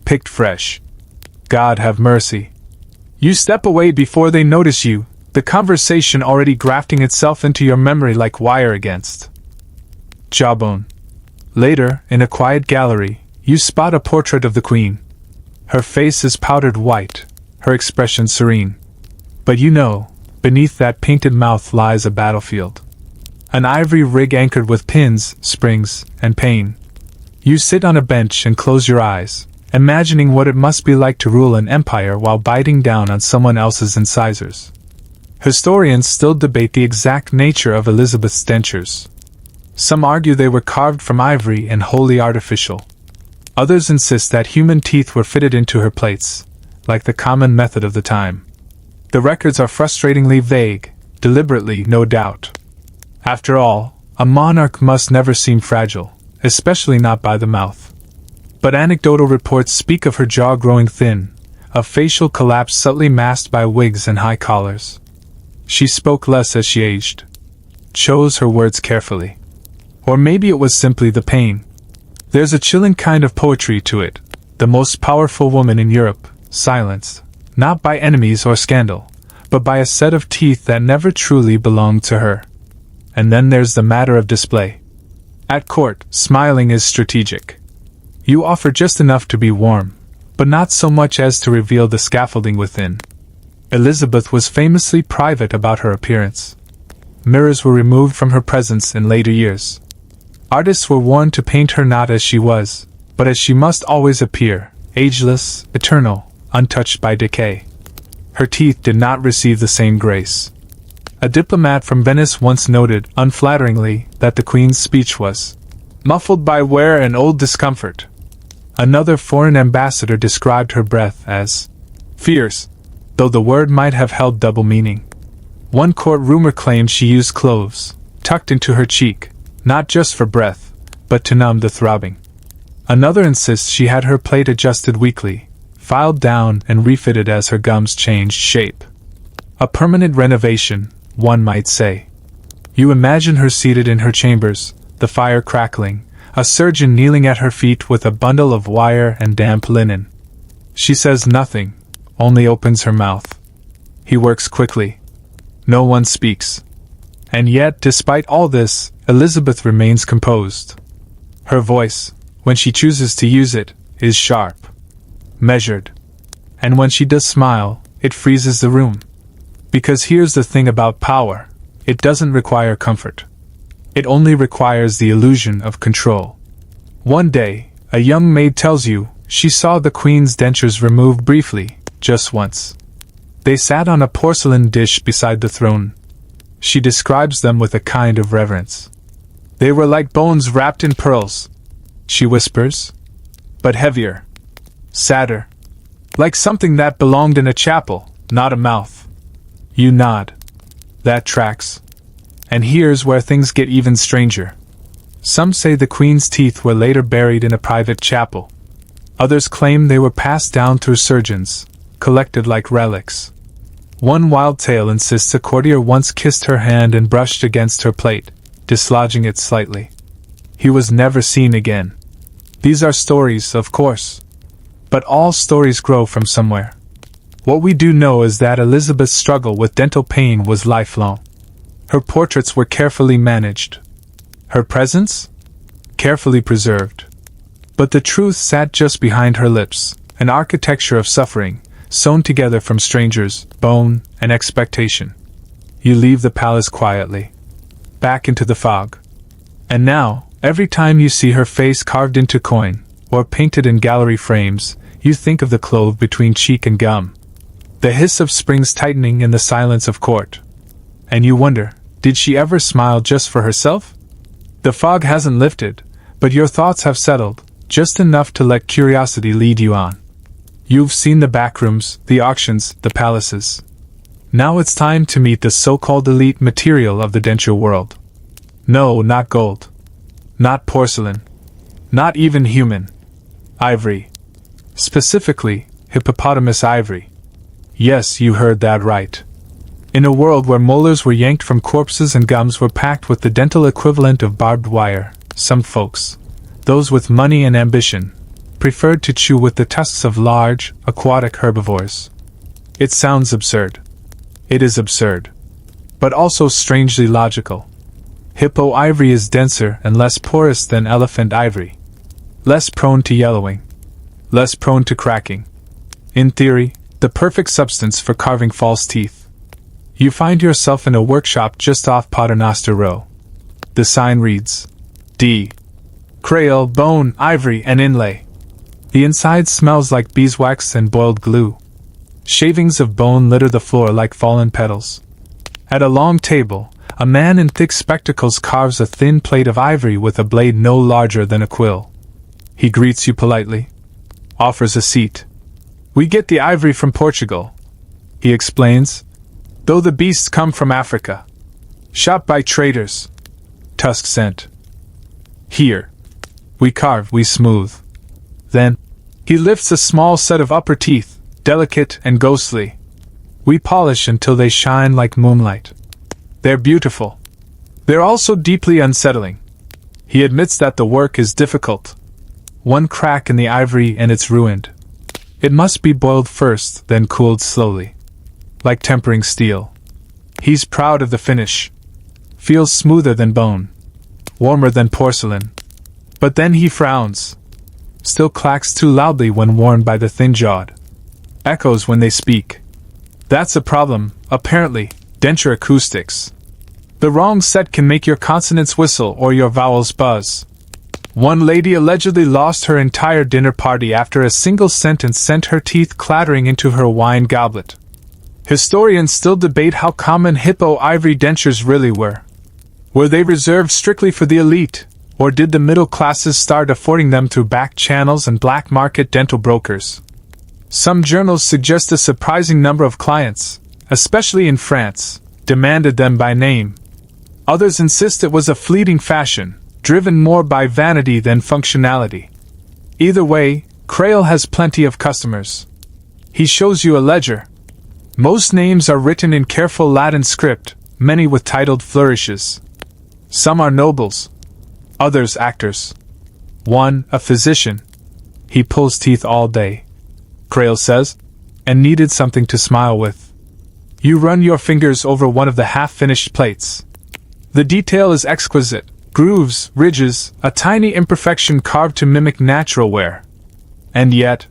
Picked fresh. God have mercy." You step away before they notice you, the conversation already grafting itself into your memory like wire against jawbone. Later, in a quiet gallery, you spot a portrait of the Queen. Her face is powdered white, her expression serene. But you know, beneath that painted mouth lies a battlefield. An ivory rig anchored with pins, springs, and pain. You sit on a bench and close your eyes, imagining what it must be like to rule an empire while biting down on someone else's incisors. Historians still debate the exact nature of Elizabeth's dentures. Some argue they were carved from ivory and wholly artificial. Others insist that human teeth were fitted into her plates, like the common method of the time. The records are frustratingly vague, deliberately, no doubt. After all, a monarch must never seem fragile, especially not by the mouth. But anecdotal reports speak of her jaw growing thin, a facial collapse subtly masked by wigs and high collars. She spoke less as she aged, chose her words carefully. Or maybe it was simply the pain. There's a chilling kind of poetry to it. The most powerful woman in Europe, silenced, not by enemies or scandal, but by a set of teeth that never truly belonged to her. And then there's the matter of display. At court, smiling is strategic. You offer just enough to be warm, but not so much as to reveal the scaffolding within. Elizabeth was famously private about her appearance. Mirrors were removed from her presence in later years. Artists were warned to paint her not as she was, but as she must always appear, ageless, eternal, untouched by decay. Her teeth did not receive the same grace. A diplomat from Venice once noted, unflatteringly, that the Queen's speech was muffled by wear and old discomfort. Another foreign ambassador described her breath as fierce, though the word might have held double meaning. One court rumor claimed she used cloves, tucked into her cheek, not just for breath, but to numb the throbbing. Another insists she had her plate adjusted weekly, filed down and refitted as her gums changed shape. A permanent renovation, one might say. You imagine her seated in her chambers, the fire crackling, a surgeon kneeling at her feet with a bundle of wire and damp linen. She says nothing, only opens her mouth. He works quickly. No one speaks. And yet, despite all this, Elizabeth remains composed. Her voice, when she chooses to use it, is sharp, measured. And when she does smile, it freezes the room. Because here's the thing about power, it doesn't require comfort. It only requires the illusion of control. One day, a young maid tells you she saw the Queen's dentures removed briefly, just once. They sat on a porcelain dish beside the throne. She describes them with a kind of reverence. They were like bones wrapped in pearls, she whispers, but heavier, sadder, like something that belonged in a chapel, not a mouth. You nod. That tracks. And here's where things get even stranger. Some say the Queen's teeth were later buried in a private chapel. Others claim they were passed down through surgeons, collected like relics. One wild tale insists a courtier once kissed her hand and brushed against her plate, dislodging it slightly. He was never seen again. These are stories, of course. But all stories grow from somewhere. What we do know is that Elizabeth's struggle with dental pain was lifelong. Her portraits were carefully managed. Her presence? Carefully preserved. But the truth sat just behind her lips, an architecture of suffering, sewn together from strangers, bone, and expectation. You leave the palace quietly, back into the fog. And now, every time you see her face carved into coin, or painted in gallery frames, you think of the clove between cheek and gum. The hiss of springs tightening in the silence of court. And you wonder, did she ever smile just for herself? The fog hasn't lifted, but your thoughts have settled, just enough to let curiosity lead you on. You've seen the backrooms, the auctions, the palaces. Now it's time to meet the so-called elite material of the denture world. No, not gold. Not porcelain. Not even human. Ivory. Specifically, hippopotamus ivory. Yes, you heard that right. In a world where molars were yanked from corpses and gums were packed with the dental equivalent of barbed wire, some folks, those with money and ambition, preferred to chew with the tusks of large, aquatic herbivores. It sounds absurd. It is absurd. But also strangely logical. Hippo ivory is denser and less porous than elephant ivory. Less prone to yellowing. Less prone to cracking. In theory, the perfect substance for carving false teeth. You find yourself in a workshop just off Paternoster Row. The sign reads, D. Creole, bone, ivory, and inlay. The inside smells like beeswax and boiled glue. Shavings of bone litter the floor like fallen petals. At a long table, a man in thick spectacles carves a thin plate of ivory with a blade no larger than a quill. He greets you politely, offers a seat. "We get the ivory from Portugal," he explains, "though the beasts come from Africa. Shot by traders. Tusk sent. Here. We carve, we smooth." Then, he lifts a small set of upper teeth, delicate and ghostly. "We polish until they shine like moonlight. They're beautiful. They're also deeply unsettling." He admits that the work is difficult. One crack in the ivory and it's ruined. It must be boiled first, then cooled slowly. Like tempering steel. He's proud of the finish. Feels smoother than bone. Warmer than porcelain. But then he frowns. Still clacks too loudly when worn by the thin-jawed. Echoes when they speak. That's a problem, apparently, denture acoustics. The wrong set can make your consonants whistle or your vowels buzz. One lady allegedly lost her entire dinner party after a single sentence sent her teeth clattering into her wine goblet. Historians still debate how common hippo ivory dentures really were. Were they reserved strictly for the elite, or did the middle classes start affording them through back channels and black market dental brokers? Some journals suggest a surprising number of clients, especially in France, demanded them by name. Others insist it was a fleeting fashion, driven more by vanity than functionality. Either way, Creole has plenty of customers. He shows you a ledger. Most names are written in careful Latin script, many with titled flourishes. Some are nobles. Others actors. One, a physician. He pulls teeth all day, Creole says, and needed something to smile with. You run your fingers over one of the half-finished plates. The detail is exquisite. Grooves, ridges, a tiny imperfection carved to mimic natural wear. And yet,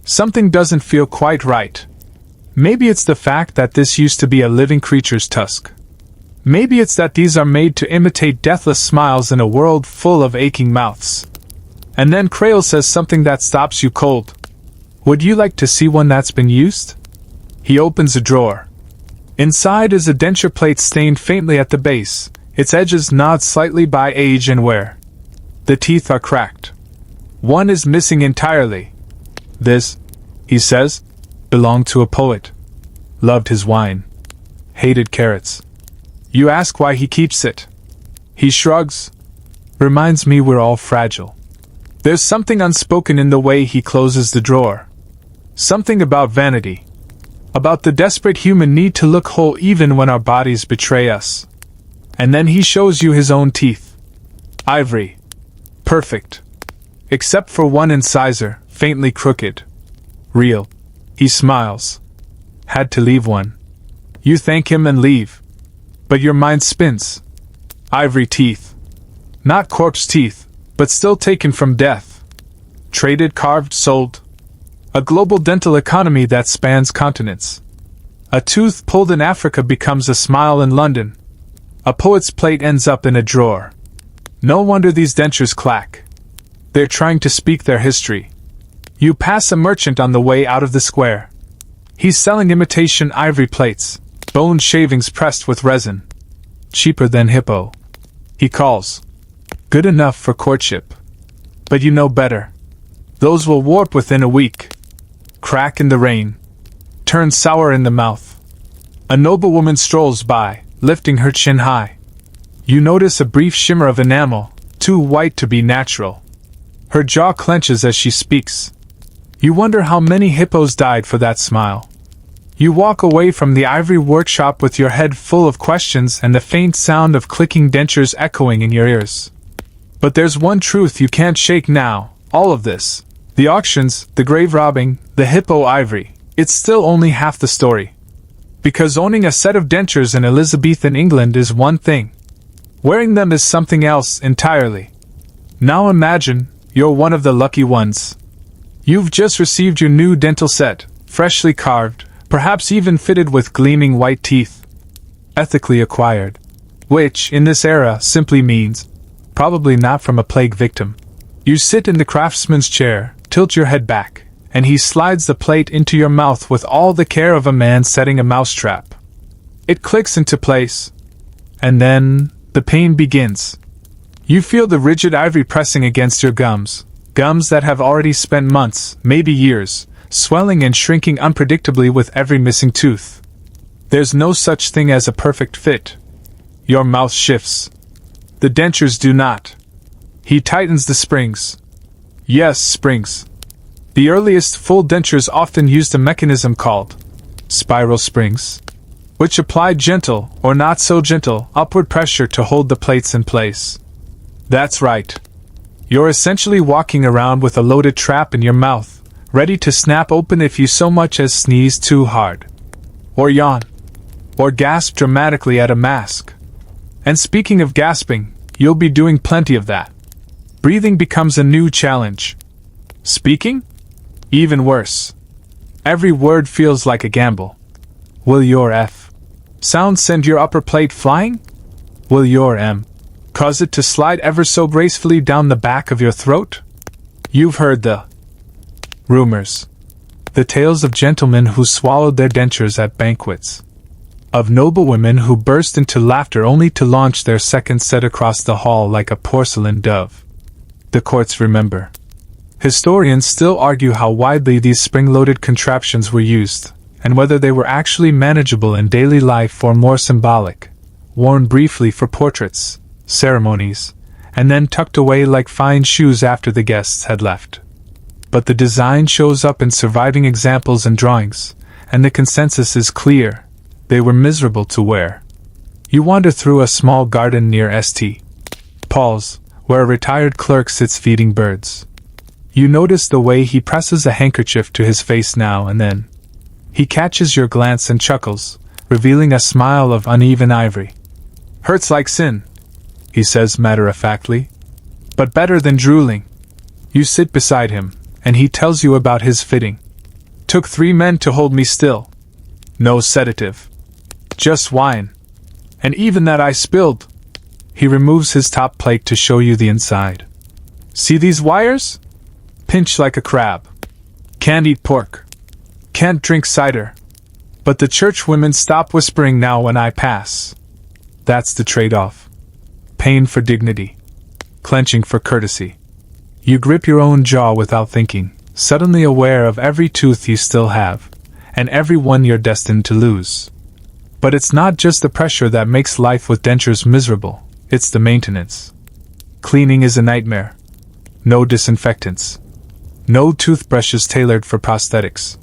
something doesn't feel quite right. Maybe it's the fact that this used to be a living creature's tusk. Maybe it's that these are made to imitate deathless smiles in a world full of aching mouths. And then Creole says something that stops you cold. Would you like to see one that's been used? He opens a drawer. Inside is a denture plate stained faintly at the base, its edges gnawed slightly by age and wear. The teeth are cracked. One is missing entirely. This, he says, belonged to a poet. Loved his wine. Hated carrots. You ask why he keeps it. He shrugs. Reminds me we're all fragile. There's something unspoken in the way he closes the drawer. Something about vanity. About the desperate human need to look whole even when our bodies betray us. And then he shows you his own teeth. Ivory. Perfect. Except for one incisor, faintly crooked. Real. He smiles. Had to leave one. You thank him and leave. But your mind spins. Ivory teeth. Not corpse teeth, but still taken from death. Traded, carved, sold. A global dental economy that spans continents. A tooth pulled in Africa becomes a smile in London. A poet's plate ends up in a drawer. No wonder these dentures clack. They're trying to speak their history. You pass a merchant on the way out of the square. He's selling imitation ivory plates, bone shavings pressed with resin. Cheaper than hippo. He calls. Good enough for courtship. But you know better. Those will warp within a week. Crack in the rain. Turn sour in the mouth. A noblewoman strolls by, lifting her chin high. You notice a brief shimmer of enamel, too white to be natural. Her jaw clenches as she speaks. You wonder how many hippos died for that smile. You walk away from the ivory workshop with your head full of questions and the faint sound of clicking dentures echoing in your ears. But there's one truth you can't shake now, all of this. The auctions, the grave robbing, the hippo ivory, it's still only half the story. Because owning a set of dentures in Elizabethan England is one thing. Wearing them is something else entirely. Now imagine, you're one of the lucky ones. You've just received your new dental set, freshly carved, perhaps even fitted with gleaming white teeth. Ethically acquired. Which, in this era, simply means probably not from a plague victim. You sit in the craftsman's chair, tilt your head back, and he slides the plate into your mouth with all the care of a man setting a mousetrap. It clicks into place. And then, the pain begins. You feel the rigid ivory pressing against your gums that have already spent months, maybe years, swelling and shrinking unpredictably with every missing tooth. There's no such thing as a perfect fit. Your mouth shifts. The dentures do not. He tightens the springs. Yes, springs. The earliest full dentures often used a mechanism called spiral springs, which applied gentle, or not so gentle, upward pressure to hold the plates in place. That's right. You're essentially walking around with a loaded trap in your mouth, ready to snap open if you so much as sneeze too hard, or yawn, or gasp dramatically at a mask. And speaking of gasping, you'll be doing plenty of that. Breathing becomes a new challenge. Speaking? Even worse. Every word feels like a gamble. Will your F sound send your upper plate flying? Will your M cause it to slide ever so gracefully down the back of your throat? You've heard the rumors, the tales of gentlemen who swallowed their dentures at banquets, of noblewomen who burst into laughter only to launch their second set across the hall like a porcelain dove. The courts remember. Historians still argue how widely these spring-loaded contraptions were used, and whether they were actually manageable in daily life or more symbolic, worn briefly for portraits, ceremonies, and then tucked away like fine shoes after the guests had left. But the design shows up in surviving examples and drawings, and the consensus is clear: they were miserable to wear. You wander through a small garden near St. Paul's, where a retired clerk sits feeding birds. You notice the way he presses a handkerchief to his face now and then. He catches your glance and chuckles, revealing a smile of uneven ivory. "Hurts like sin," he says matter-of-factly. "But better than drooling." You sit beside him, and he tells you about his fitting. "Took 3 men to hold me still. No sedative. Just wine. And even that I spilled." He removes his top plate to show you the inside. "See these wires? Pinch like a crab. Can't eat pork. Can't drink cider. But the churchwomen stop whispering now when I pass." That's the trade-off. Pain for dignity. Clenching for courtesy. You grip your own jaw without thinking, suddenly aware of every tooth you still have, and every one you're destined to lose. But it's not just the pressure that makes life with dentures miserable, it's the maintenance. Cleaning is a nightmare. No disinfectants. No toothbrushes tailored for prosthetics.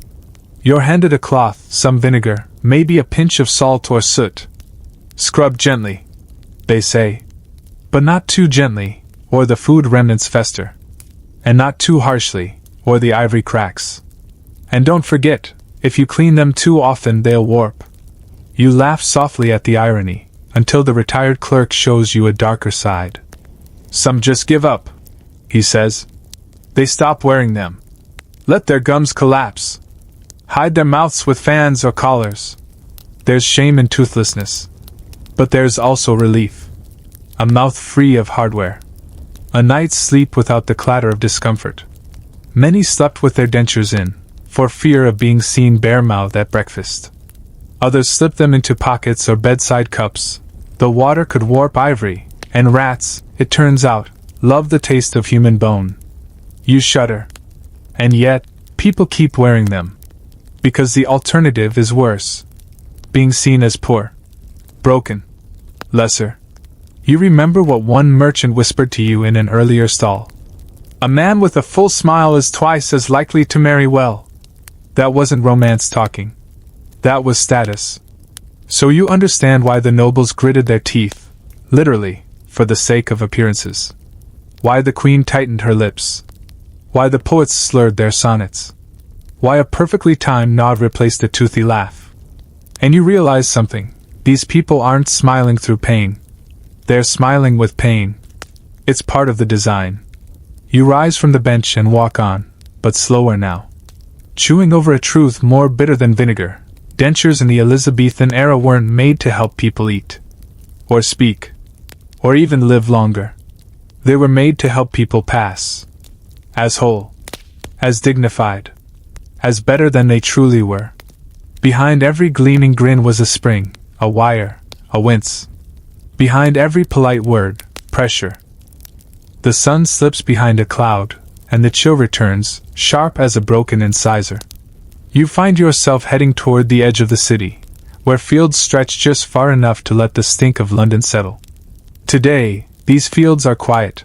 You're handed a cloth, some vinegar, maybe a pinch of salt or soot. Scrub gently, they say. But not too gently, or the food remnants fester. And not too harshly, or the ivory cracks. And don't forget, if you clean them too often they'll warp. You laugh softly at the irony, until the retired clerk shows you a darker side. "Some just give up," he says. "They stop wearing them. Let their gums collapse. Hide their mouths with fans or collars." There's shame in toothlessness. But there's also relief. A mouth free of hardware. A night's sleep without the clatter of discomfort. Many slept with their dentures in, for fear of being seen bare-mouthed at breakfast. Others slipped them into pockets or bedside cups. The water could warp ivory, and rats, it turns out, love the taste of human bone. You shudder. And yet, people keep wearing them. Because the alternative is worse. Being seen as poor. Broken. Lesser. You remember what one merchant whispered to you in an earlier stall. "A man with a full smile is twice as likely to marry well." That wasn't romance talking. That was status. So you understand why the nobles gritted their teeth, literally, for the sake of appearances. Why the queen tightened her lips. Why the poets slurred their sonnets. Why a perfectly timed nod replaced a toothy laugh. And you realize something. These people aren't smiling through pain. They're smiling with pain. It's part of the design. You rise from the bench and walk on, but slower now. Chewing over a truth more bitter than vinegar. Dentures in the Elizabethan era weren't made to help people eat. Or speak. Or even live longer. They were made to help people pass. As whole. As dignified. As better than they truly were. Behind every gleaming grin was a spring, a wire, a wince. Behind every polite word, pressure. The sun slips behind a cloud, and the chill returns, sharp as a broken incisor. You find yourself heading toward the edge of the city, where fields stretch just far enough to let the stink of London settle. Today, these fields are quiet.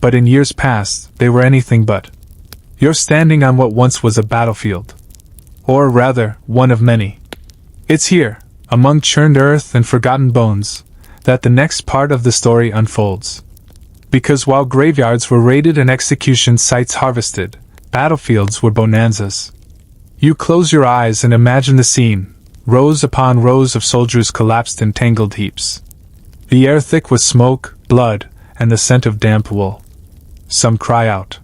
But in years past, they were anything but. You're standing on what once was a battlefield. Or rather, one of many. It's here, among churned earth and forgotten bones, that the next part of the story unfolds. Because while graveyards were raided and execution sites harvested, battlefields were bonanzas. You close your eyes and imagine the scene, rows upon rows of soldiers collapsed in tangled heaps. The air thick with smoke, blood, and the scent of damp wool. Some cry out.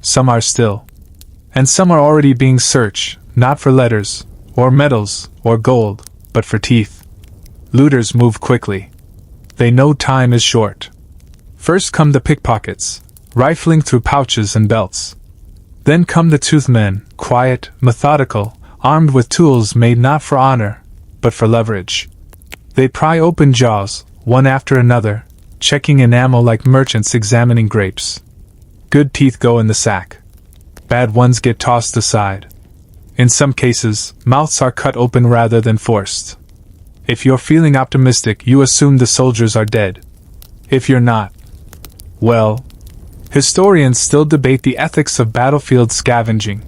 Some are still. And some are already being searched, not for letters, or medals, or gold, but for teeth. Looters move quickly. They know time is short. First come the pickpockets, rifling through pouches and belts. Then come the tooth men, quiet, methodical, armed with tools made not for honor, but for leverage. They pry open jaws, one after another, checking enamel like merchants examining grapes. Good teeth go in the sack. Bad ones get tossed aside. In some cases, mouths are cut open rather than forced. If you're feeling optimistic, you assume the soldiers are dead. If you're not, well, historians still debate the ethics of battlefield scavenging.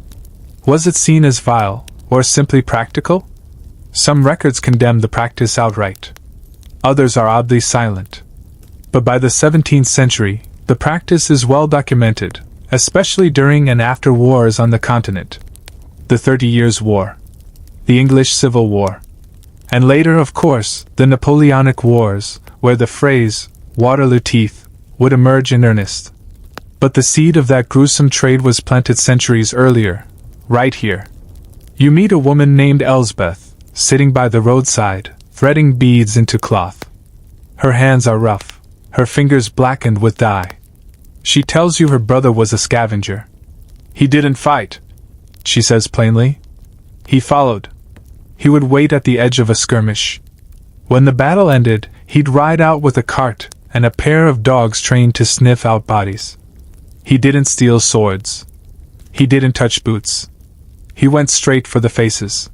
Was it seen as vile, or simply practical? Some records condemn the practice outright. Others are oddly silent. But by the 17th century, the practice is well documented, especially during and after wars on the continent. The 30 Years' War. The English Civil War. And later, of course, the Napoleonic Wars, where the phrase, Waterloo teeth, would emerge in earnest. But the seed of that gruesome trade was planted centuries earlier, right here. You meet a woman named Elizabeth, sitting by the roadside, threading beads into cloth. Her hands are rough, her fingers blackened with dye. She tells you her brother was a scavenger. He didn't fight, she says plainly. He followed. He would wait at the edge of a skirmish. When the battle ended, he'd ride out with a cart and a pair of dogs trained to sniff out bodies. He didn't steal swords. He didn't touch boots. He went straight for the faces.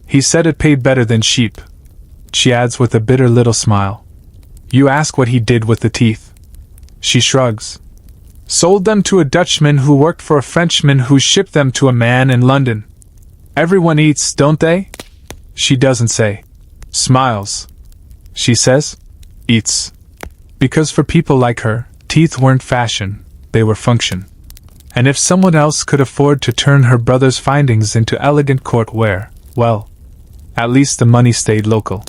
He said it paid better than sheep. She adds with a bitter little smile. You ask what he did with the teeth. She shrugs. Sold them to a Dutchman who worked for a Frenchman who shipped them to a man in London. Everyone eats, don't they? She doesn't say. Smiles. She says, eats. Because for people like her, teeth weren't fashion, they were function. And if someone else could afford to turn her brother's findings into elegant court wear, well, at least the money stayed local.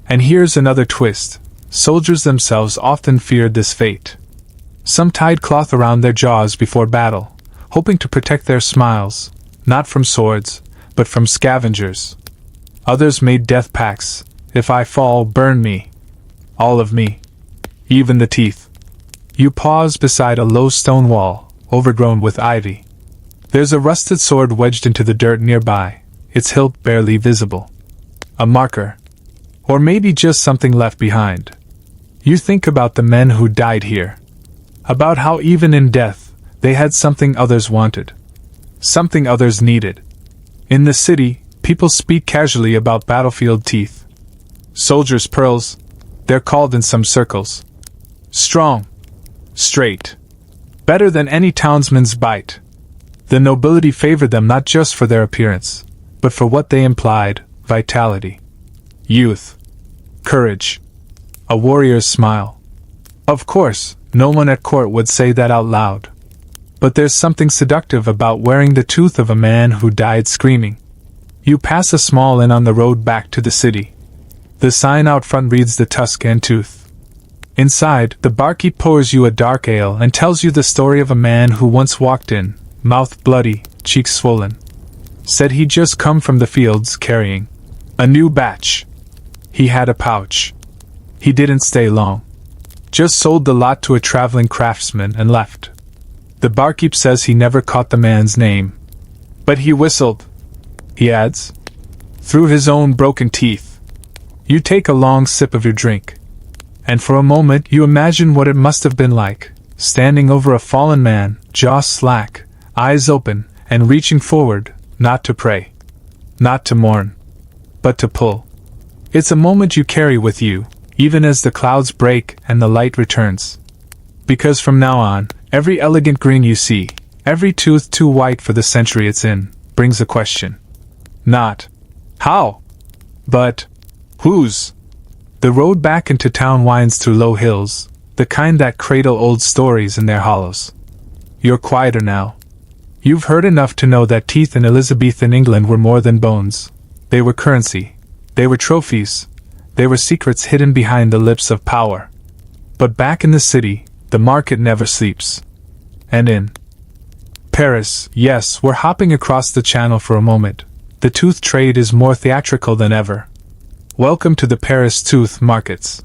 And here's another twist. Soldiers themselves often feared this fate. Some tied cloth around their jaws before battle, hoping to protect their smiles, not from swords, but from scavengers. Others made death pacts. If I fall, burn me. All of me. Even the teeth. You pause beside a low stone wall, overgrown with ivy. There's a rusted sword wedged into the dirt nearby, its hilt barely visible. A marker. Or maybe just something left behind. You think about the men who died here. About how even in death, they had something others wanted. Something others needed. In the city, people speak casually about battlefield teeth. Soldiers' pearls, they're called in some circles. Strong. Straight. Better than any townsman's bite. The nobility favored them not just for their appearance, but for what they implied, vitality. Youth. Courage. A warrior's smile. Of course, no one at court would say that out loud. But there's something seductive about wearing the tooth of a man who died screaming. You pass a small inn on the road back to the city. The sign out front reads the Tusk and Tooth. Inside, the barkeep pours you a dark ale and tells you the story of a man who once walked in, mouth bloody, cheeks swollen. Said he'd just come from the fields carrying a new batch. He had a pouch. He didn't stay long. Just sold the lot to a traveling craftsman and left. The barkeep says he never caught the man's name. But he whistled, he adds, through his own broken teeth. You take a long sip of your drink, and for a moment you imagine what it must have been like, standing over a fallen man, jaw slack, eyes open, and reaching forward, not to pray, not to mourn, but to pull. It's a moment you carry with you, even as the clouds break and the light returns. Because from now on, every elegant grin you see, every tooth too white for the century it's in, brings a question. Not, how? But, whose? The road back into town winds through low hills, the kind that cradle old stories in their hollows. You're quieter now. You've heard enough to know that teeth in Elizabethan England were more than bones. They were currency. They were trophies. They were secrets hidden behind the lips of power. But back in the city, the market never sleeps. And in Paris, yes, we're hopping across the channel for a moment. The tooth trade is more theatrical than ever. Welcome to the Paris tooth markets.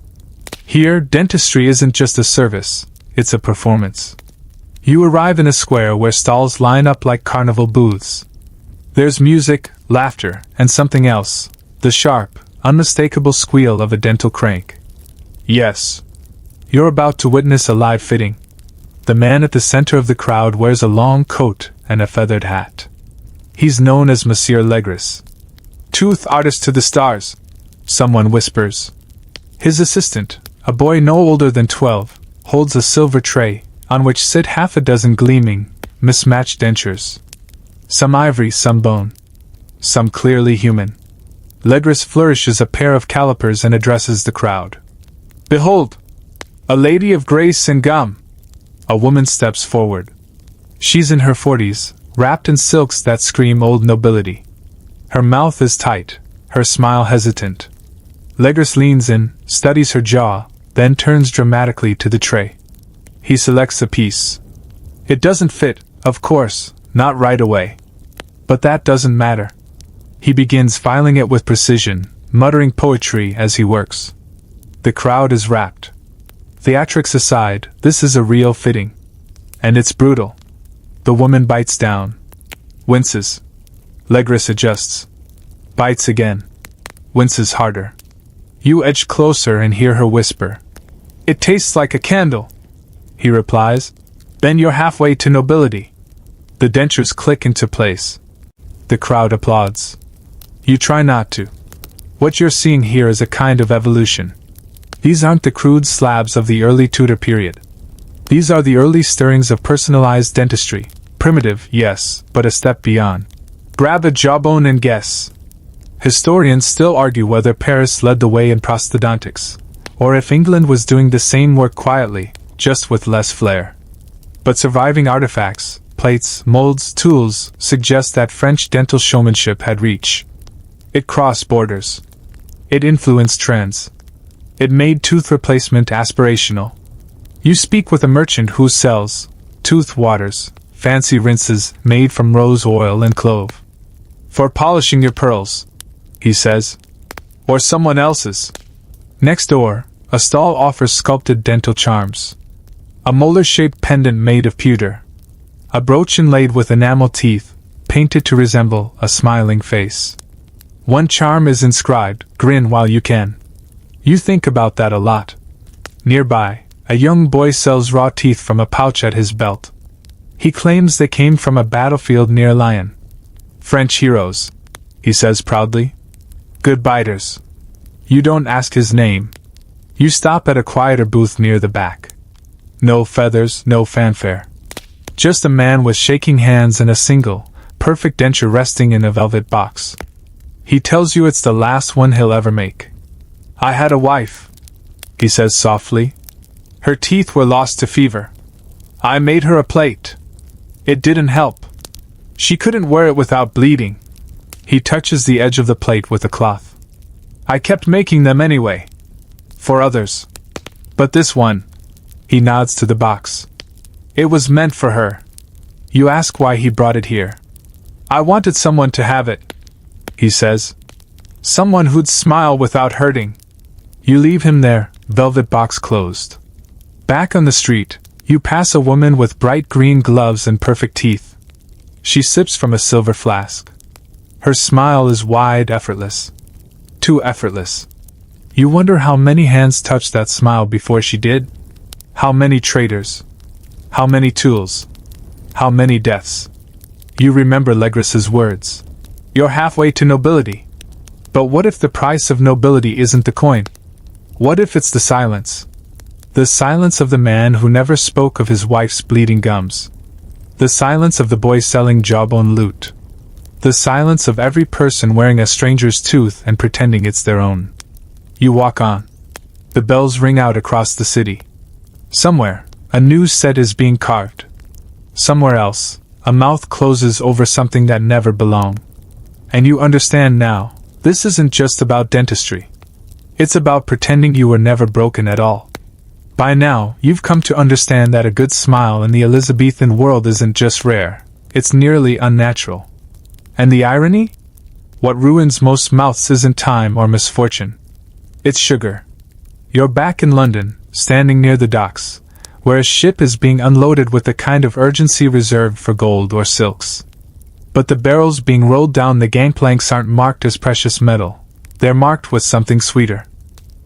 Here, dentistry isn't just a service, it's a performance. You arrive in a square where stalls line up like carnival booths. There's music, laughter, and something else, the sharp, unmistakable squeal of a dental crank. Yes, you're about to witness a live fitting. The man at the center of the crowd wears a long coat and a feathered hat. He's known as Monsieur Legris. Tooth artist to the stars, someone whispers. His assistant, a boy no older than 12, holds a silver tray, on which sit half a dozen gleaming, mismatched dentures. Some ivory, some bone. Some clearly human. Legris flourishes a pair of calipers and addresses the crowd. Behold! A lady of grace and gum! A woman steps forward. She's in her 40s, wrapped in silks that scream old nobility. Her mouth is tight, her smile hesitant. Legris leans in, studies her jaw, then turns dramatically to the tray. He selects a piece. It doesn't fit, of course, not right away. But that doesn't matter. He begins filing it with precision, muttering poetry as he works. The crowd is rapt. Theatrics aside, this is a real fitting. And it's brutal. The woman bites down. Winces. Legris adjusts. Bites again. Winces harder. You edge closer and hear her whisper. It tastes like a candle, he replies. Then you're halfway to nobility. The dentures click into place. The crowd applauds. You try not to. What you're seeing here is a kind of evolution. These aren't the crude slabs of the early Tudor period. These are the early stirrings of personalized dentistry. Primitive, yes, but a step beyond. Grab a jawbone and guess. Historians still argue whether Paris led the way in prosthodontics, or if England was doing the same work quietly, just with less flair. But surviving artifacts, plates, molds, tools, suggest that French dental showmanship had reach. It crossed borders. It influenced trends. It made tooth replacement aspirational. You speak with a merchant who sells tooth waters, fancy rinses made from rose oil and clove. For polishing your pearls, he says. Or someone else's. Next door, a stall offers sculpted dental charms. A molar-shaped pendant made of pewter. A brooch inlaid with enamel teeth, painted to resemble a smiling face. One charm is inscribed, "Grin while you can." You think about that a lot. Nearby, a young boy sells raw teeth from a pouch at his belt. He claims they came from a battlefield near Lyon. French heroes, he says proudly. Good biters. You don't ask his name. You stop at a quieter booth near the back. No feathers, no fanfare. Just a man with shaking hands and a single, perfect denture resting in a velvet box. He tells you it's the last one he'll ever make. I had a wife, he says softly. Her teeth were lost to fever. I made her a plate. It didn't help. She couldn't wear it without bleeding. He touches the edge of the plate with a cloth. I kept making them anyway. For others. But this one, he nods to the box. It was meant for her. You ask why he brought it here. I wanted someone to have it, he says. Someone who'd smile without hurting. You leave him there, velvet box closed. Back on the street, you pass a woman with bright green gloves and perfect teeth. She sips from a silver flask. Her smile is wide, effortless. Too effortless. You wonder how many hands touched that smile before she did? How many traitors? How many tools? How many deaths? You remember Legris's words. You're halfway to nobility. But what if the price of nobility isn't the coin? What if it's the silence? The silence of the man who never spoke of his wife's bleeding gums. The silence of the boy selling jawbone loot. The silence of every person wearing a stranger's tooth and pretending it's their own. You walk on. The bells ring out across the city. Somewhere, a new set is being carved. Somewhere else, a mouth closes over something that never belonged. And you understand now, this isn't just about dentistry. It's about pretending you were never broken at all. By now, you've come to understand that a good smile in the Elizabethan world isn't just rare, it's nearly unnatural. And the irony? What ruins most mouths isn't time or misfortune. It's sugar. You're back in London, standing near the docks, where a ship is being unloaded with the kind of urgency reserved for gold or silks. But the barrels being rolled down the gangplanks aren't marked as precious metal. They're marked with something sweeter.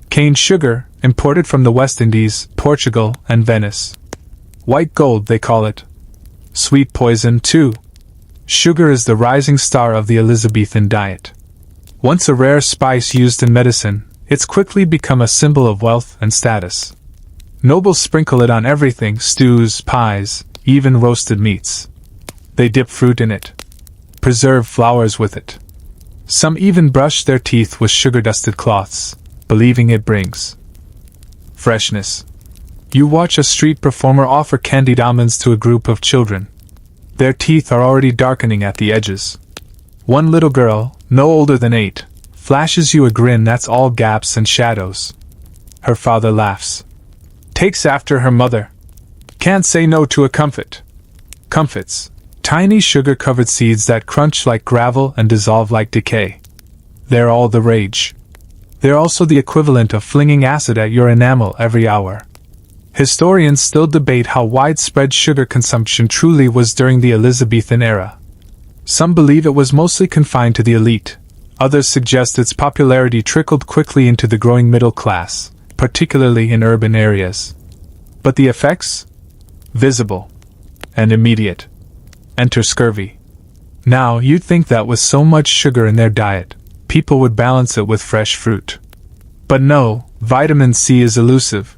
Cane sugar, imported from the West Indies, Portugal, and Venice. White gold, they call it. Sweet poison, too. Sugar is the rising star of the Elizabethan diet. Once a rare spice used in medicine, it's quickly become a symbol of wealth and status. Nobles sprinkle it on everything: stews, pies, even roasted meats. They dip fruit in it. Preserve flowers with it. Some even brush their teeth with sugar-dusted cloths, believing it brings freshness. You watch a street performer offer candied almonds to a group of children. Their teeth are already darkening at the edges. One little girl, no older than 8, flashes you a grin that's all gaps and shadows. Her father laughs. Takes after her mother. Can't say no to a comfit. Comfits. Tiny sugar-covered seeds that crunch like gravel and dissolve like decay. They're all the rage. They're also the equivalent of flinging acid at your enamel every hour. Historians still debate how widespread sugar consumption truly was during the Elizabethan era. Some believe it was mostly confined to the elite. Others suggest its popularity trickled quickly into the growing middle class, particularly in urban areas. But the effects? Visible. And immediate. Enter scurvy. Now, you'd think that with so much sugar in their diet, people would balance it with fresh fruit. But no, vitamin C is elusive.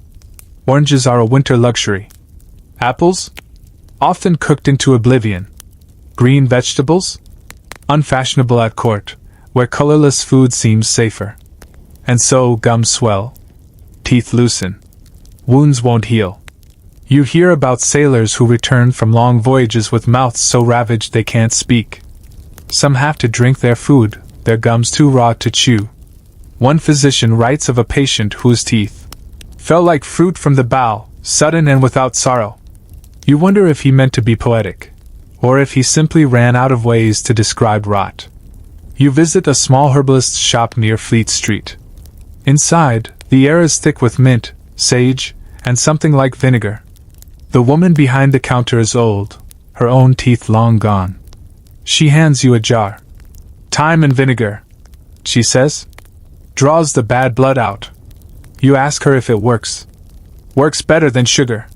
Oranges are a winter luxury. Apples? Often cooked into oblivion. Green vegetables? Unfashionable at court, where colorless food seems safer. And so, gums swell. Teeth loosen. Wounds won't heal. You hear about sailors who return from long voyages with mouths so ravaged they can't speak. Some have to drink their food, their gums too raw to chew. One physician writes of a patient whose teeth fell like fruit from the bough, sudden and without sorrow. You wonder if he meant to be poetic, or if he simply ran out of ways to describe rot. You visit a small herbalist's shop near Fleet Street. Inside, the air is thick with mint, sage, and something like vinegar. The woman behind the counter is old, her own teeth long gone. She hands you a jar. Thyme and vinegar, she says. Draws the bad blood out. You ask her if it works. Works better than sugar,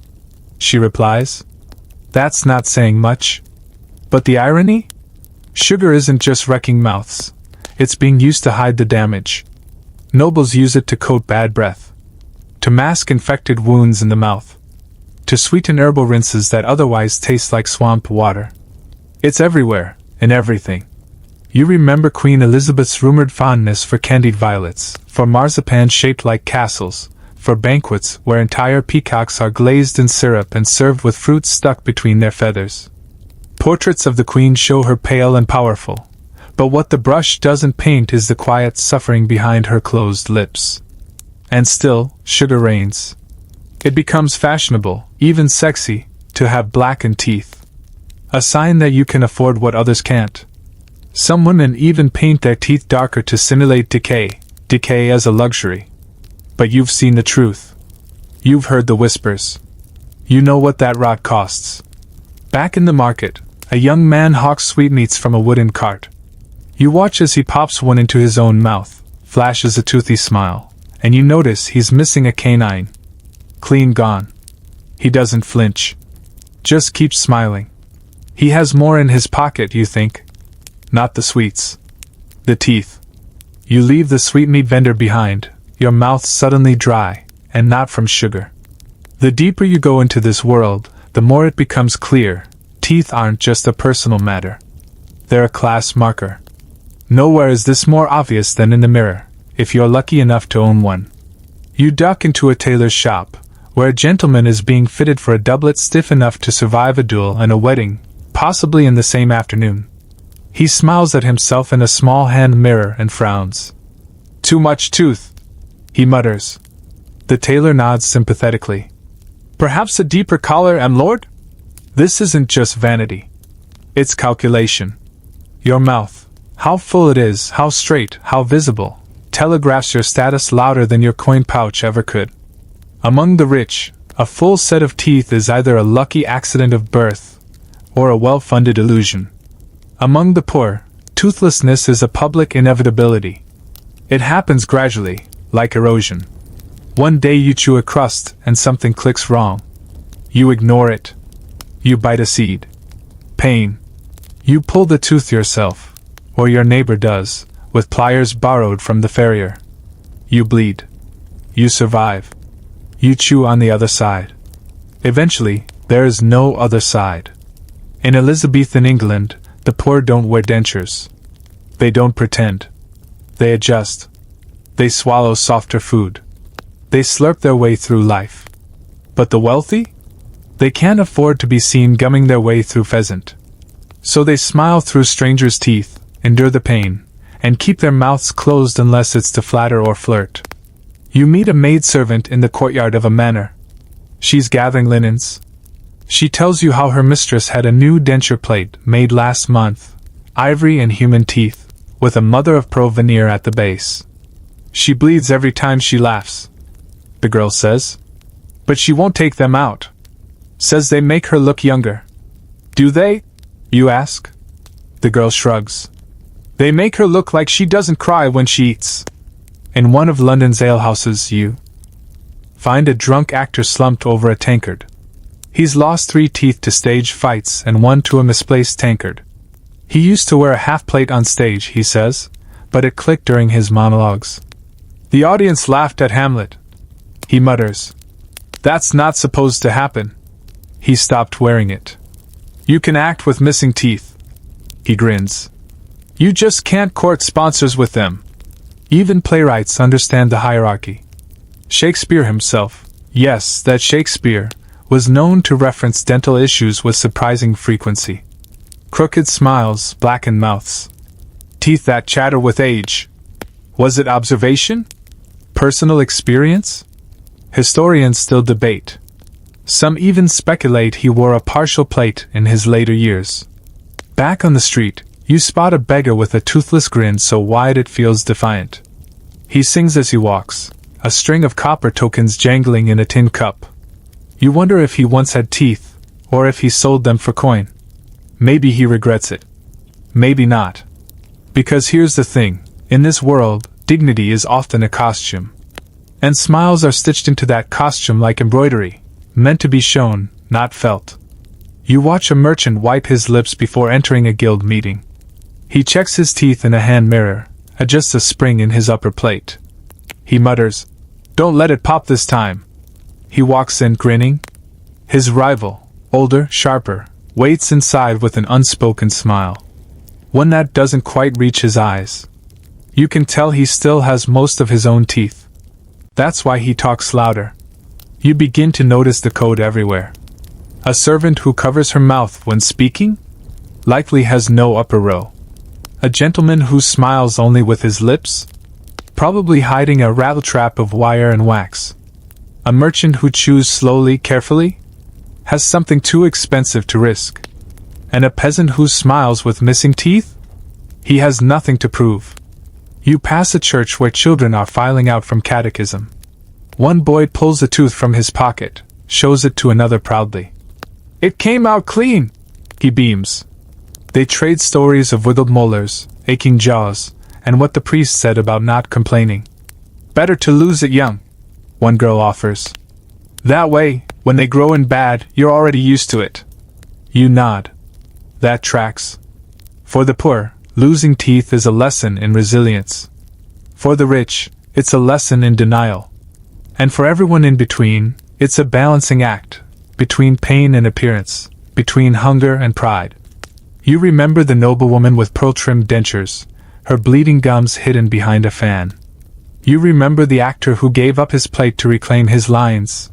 she replies. That's not saying much. But the irony? Sugar isn't just wrecking mouths. It's being used to hide the damage. Nobles use it to coat bad breath, to mask infected wounds in the mouth, to sweeten herbal rinses that otherwise taste like swamp water. It's everywhere, in everything. You remember Queen Elizabeth's rumored fondness for candied violets, for marzipan shaped like castles, for banquets where entire peacocks are glazed in syrup and served with fruit stuck between their feathers. Portraits of the Queen show her pale and powerful, but what the brush doesn't paint is the quiet suffering behind her closed lips. And still, sugar reigns. It becomes fashionable, even sexy, to have blackened teeth. A sign that you can afford what others can't. Some women even paint their teeth darker to simulate decay as a luxury. But you've seen the truth. You've heard the whispers. You know what that rot costs. Back in the market, a young man hawks sweetmeats from a wooden cart. You watch as he pops one into his own mouth, flashes a toothy smile, and you notice he's missing a canine. Clean gone. He doesn't flinch. Just keeps smiling. He has more in his pocket, you think. Not the sweets. The teeth. You leave the sweetmeat vendor behind, your mouth suddenly dry, and not from sugar. The deeper you go into this world, the more it becomes clear, teeth aren't just a personal matter. They're a class marker. Nowhere is this more obvious than in the mirror, if you're lucky enough to own one. You duck into a tailor's shop, where a gentleman is being fitted for a doublet stiff enough to survive a duel and a wedding, possibly in the same afternoon. He smiles at himself in a small hand mirror and frowns. Too much tooth, he mutters. The tailor nods sympathetically. Perhaps a deeper collar, lord? This isn't just vanity. It's calculation. Your mouth, how full it is, how straight, how visible, telegraphs your status louder than your coin pouch ever could. Among the rich, a full set of teeth is either a lucky accident of birth, or a well-funded illusion. Among the poor, toothlessness is a public inevitability. It happens gradually, like erosion. One day you chew a crust and something clicks wrong. You ignore it. You bite a seed. Pain. You pull the tooth yourself, or your neighbor does, with pliers borrowed from the farrier. You bleed. You survive. You chew on the other side. Eventually, there is no other side. In Elizabethan England, the poor don't wear dentures. They don't pretend. They adjust. They swallow softer food. They slurp their way through life. But the wealthy? They can't afford to be seen gumming their way through pheasant. So they smile through strangers' teeth, endure the pain, and keep their mouths closed unless it's to flatter or flirt. You meet a maidservant in the courtyard of a manor. She's gathering linens. She tells you how her mistress had a new denture plate made last month, ivory and human teeth, with a mother-of-pearl veneer at the base. She bleeds every time she laughs, the girl says. But she won't take them out. Says they make her look younger. Do they? You ask. The girl shrugs. They make her look like she doesn't cry when she eats. In one of London's alehouses you find a drunk actor slumped over a tankard. He's lost 3 teeth to stage fights and 1 to a misplaced tankard. He used to wear a half-plate on stage, he says, but it clicked during his monologues. The audience laughed at Hamlet. He mutters. That's not supposed to happen. He stopped wearing it. You can act with missing teeth. He grins. You just can't court sponsors with them. Even playwrights understand the hierarchy. Shakespeare himself, yes, that Shakespeare, was known to reference dental issues with surprising frequency. Crooked smiles, blackened mouths. Teeth that chatter with age. Was it observation? Personal experience? Historians still debate. Some even speculate he wore a partial plate in his later years. Back on the street, you spot a beggar with a toothless grin so wide it feels defiant. He sings as he walks, a string of copper tokens jangling in a tin cup. You wonder if he once had teeth, or if he sold them for coin. Maybe he regrets it. Maybe not. Because here's the thing, in this world, dignity is often a costume. And smiles are stitched into that costume like embroidery, meant to be shown, not felt. You watch a merchant wipe his lips before entering a guild meeting. He checks his teeth in a hand mirror, adjusts a spring in his upper plate. He mutters, "Don't let it pop this time." He walks in grinning. His rival, older, sharper, waits inside with an unspoken smile. One that doesn't quite reach his eyes. You can tell he still has most of his own teeth. That's why he talks louder. You begin to notice the code everywhere. A servant who covers her mouth when speaking? Likely has no upper row. A gentleman who smiles only with his lips? Probably hiding a rattletrap of wire and wax. A merchant who chews slowly, carefully? Has something too expensive to risk. And a peasant who smiles with missing teeth? He has nothing to prove. You pass a church where children are filing out from catechism. One boy pulls a tooth from his pocket, shows it to another proudly. "It came out clean!" he beams. They trade stories of wiggled molars, aching jaws, and what the priest said about not complaining. "Better to lose it young," one girl offers. "That way, when they grow in bad, you're already used to it." You nod. That tracks. For the poor, losing teeth is a lesson in resilience. For the rich, it's a lesson in denial. And for everyone in between, it's a balancing act, between pain and appearance, between hunger and pride. You remember the noblewoman with pearl-trimmed dentures, her bleeding gums hidden behind a fan. You remember the actor who gave up his plate to reclaim his lines.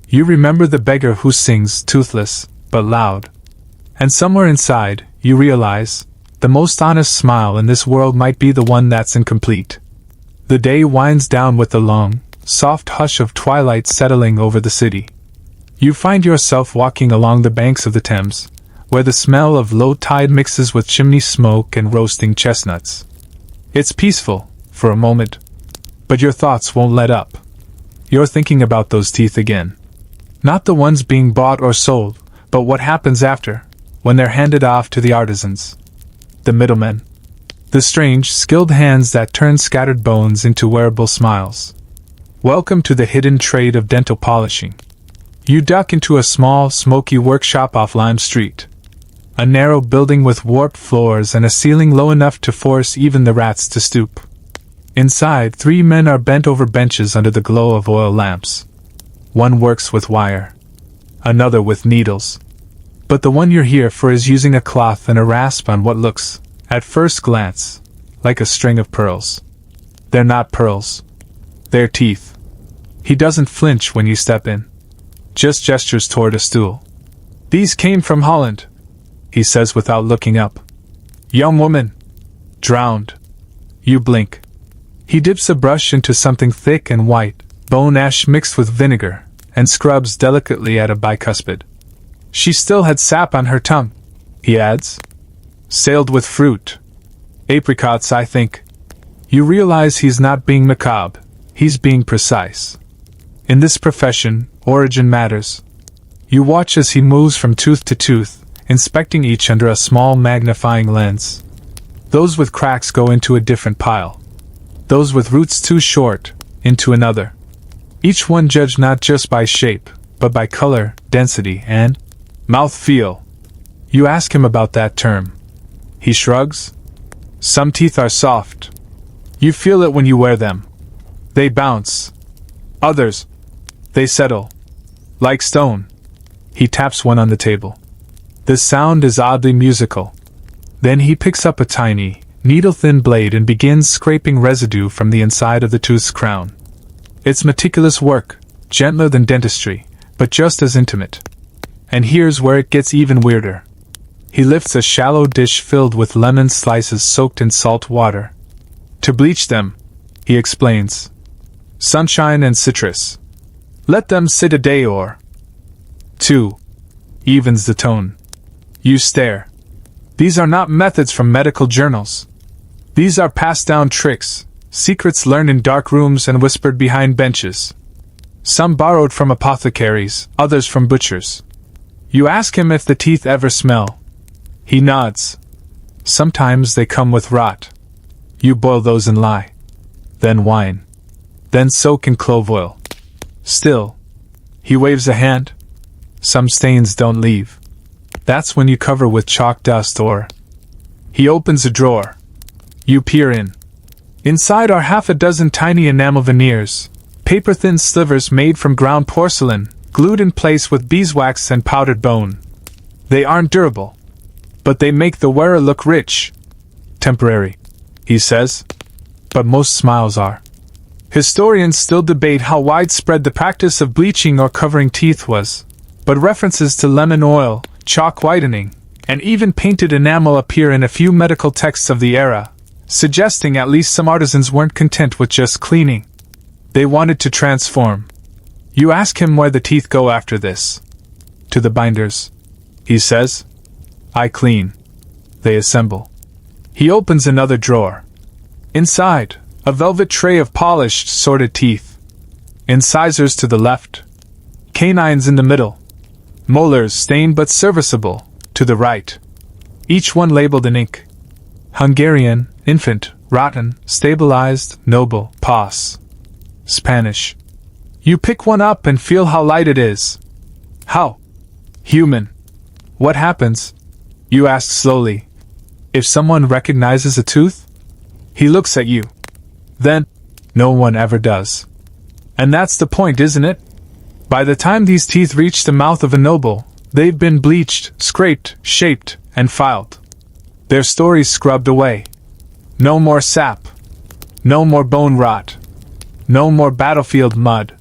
You remember the beggar who sings toothless, but loud. And somewhere inside, you realize, the most honest smile in this world might be the one that's incomplete. The day winds down with the long, soft hush of twilight settling over the city. You find yourself walking along the banks of the Thames, where the smell of low tide mixes with chimney smoke and roasting chestnuts. It's peaceful, for a moment. But your thoughts won't let up. You're thinking about those teeth again. Not the ones being bought or sold, but what happens after, when they're handed off to the artisans. The middlemen. The strange, skilled hands that turn scattered bones into wearable smiles. Welcome to the hidden trade of dental polishing. You duck into a small, smoky workshop off Lime Street. A narrow building with warped floors and a ceiling low enough to force even the rats to stoop. Inside, 3 men are bent over benches under the glow of oil lamps. One works with wire. Another with needles. But the one you're here for is using a cloth and a rasp on what looks, at first glance, like a string of pearls. They're not pearls. They're teeth. He doesn't flinch when you step in. Just gestures toward a stool. "These came from Holland," he says without looking up. "Young woman. Drowned." You blink. He dips a brush into something thick and white, bone ash mixed with vinegar, and scrubs delicately at a bicuspid. "She still had sap on her tongue," he adds. "Sailed with fruit. Apricots, I think." You realize he's not being macabre, he's being precise. In this profession, origin matters. You watch as he moves from tooth to tooth, inspecting each under a small magnifying lens. Those with cracks go into a different pile. Those with roots too short, into another. Each one judged not just by shape, but by color, density, and mouth feel. You ask him about that term. He shrugs. "Some teeth are soft. You feel it when you wear them. They bounce. Others, they settle. Like stone." He taps one on the table. The sound is oddly musical. Then he picks up a tiny, needle-thin blade and begins scraping residue from the inside of the tooth's crown. It's meticulous work, gentler than dentistry, but just as intimate. And here's where it gets even weirder. He lifts a shallow dish filled with lemon slices soaked in salt water. "To bleach them," he explains. "Sunshine and citrus. Let them sit a day or 2. Evens the tone. You stare. These are not methods from medical journals. These are passed-down tricks, secrets learned in dark rooms and whispered behind benches. Some borrowed from apothecaries, others from butchers. You ask him if the teeth ever smell. He nods. Sometimes they come with rot. You boil those and lie. Then wine. Then soak in clove oil. Still. He waves a hand. Some stains don't leave. That's when you cover with chalk dust or... He opens a drawer. You peer in. Inside are half a dozen tiny enamel veneers, paper-thin slivers made from ground porcelain, glued in place with beeswax and powdered bone. They aren't durable, but they make the wearer look rich. Temporary, he says. But most smiles are. Historians still debate how widespread the practice of bleaching or covering teeth was, but references to lemon oil, chalk whitening, and even painted enamel appear in a few medical texts of the era, suggesting at least some artisans weren't content with just cleaning. They wanted to transform. You ask him where the teeth go after this. To the binders, he says. I clean. They assemble. He opens another drawer. Inside, a velvet tray of polished, sorted teeth. Incisors to the left. Canines in the middle. Molars stained but serviceable, to the right. Each one labeled in ink. Hungarian, infant, rotten, stabilized, noble, pos. Spanish. You pick one up and feel how light it is. How? Human. What happens? You ask slowly. If someone recognizes a tooth? He looks at you. Then, no one ever does. And that's the point, isn't it? By the time these teeth reach the mouth of a noble, they've been bleached, scraped, shaped, and filed. Their stories scrubbed away. No more sap. No more bone rot. No more battlefield mud.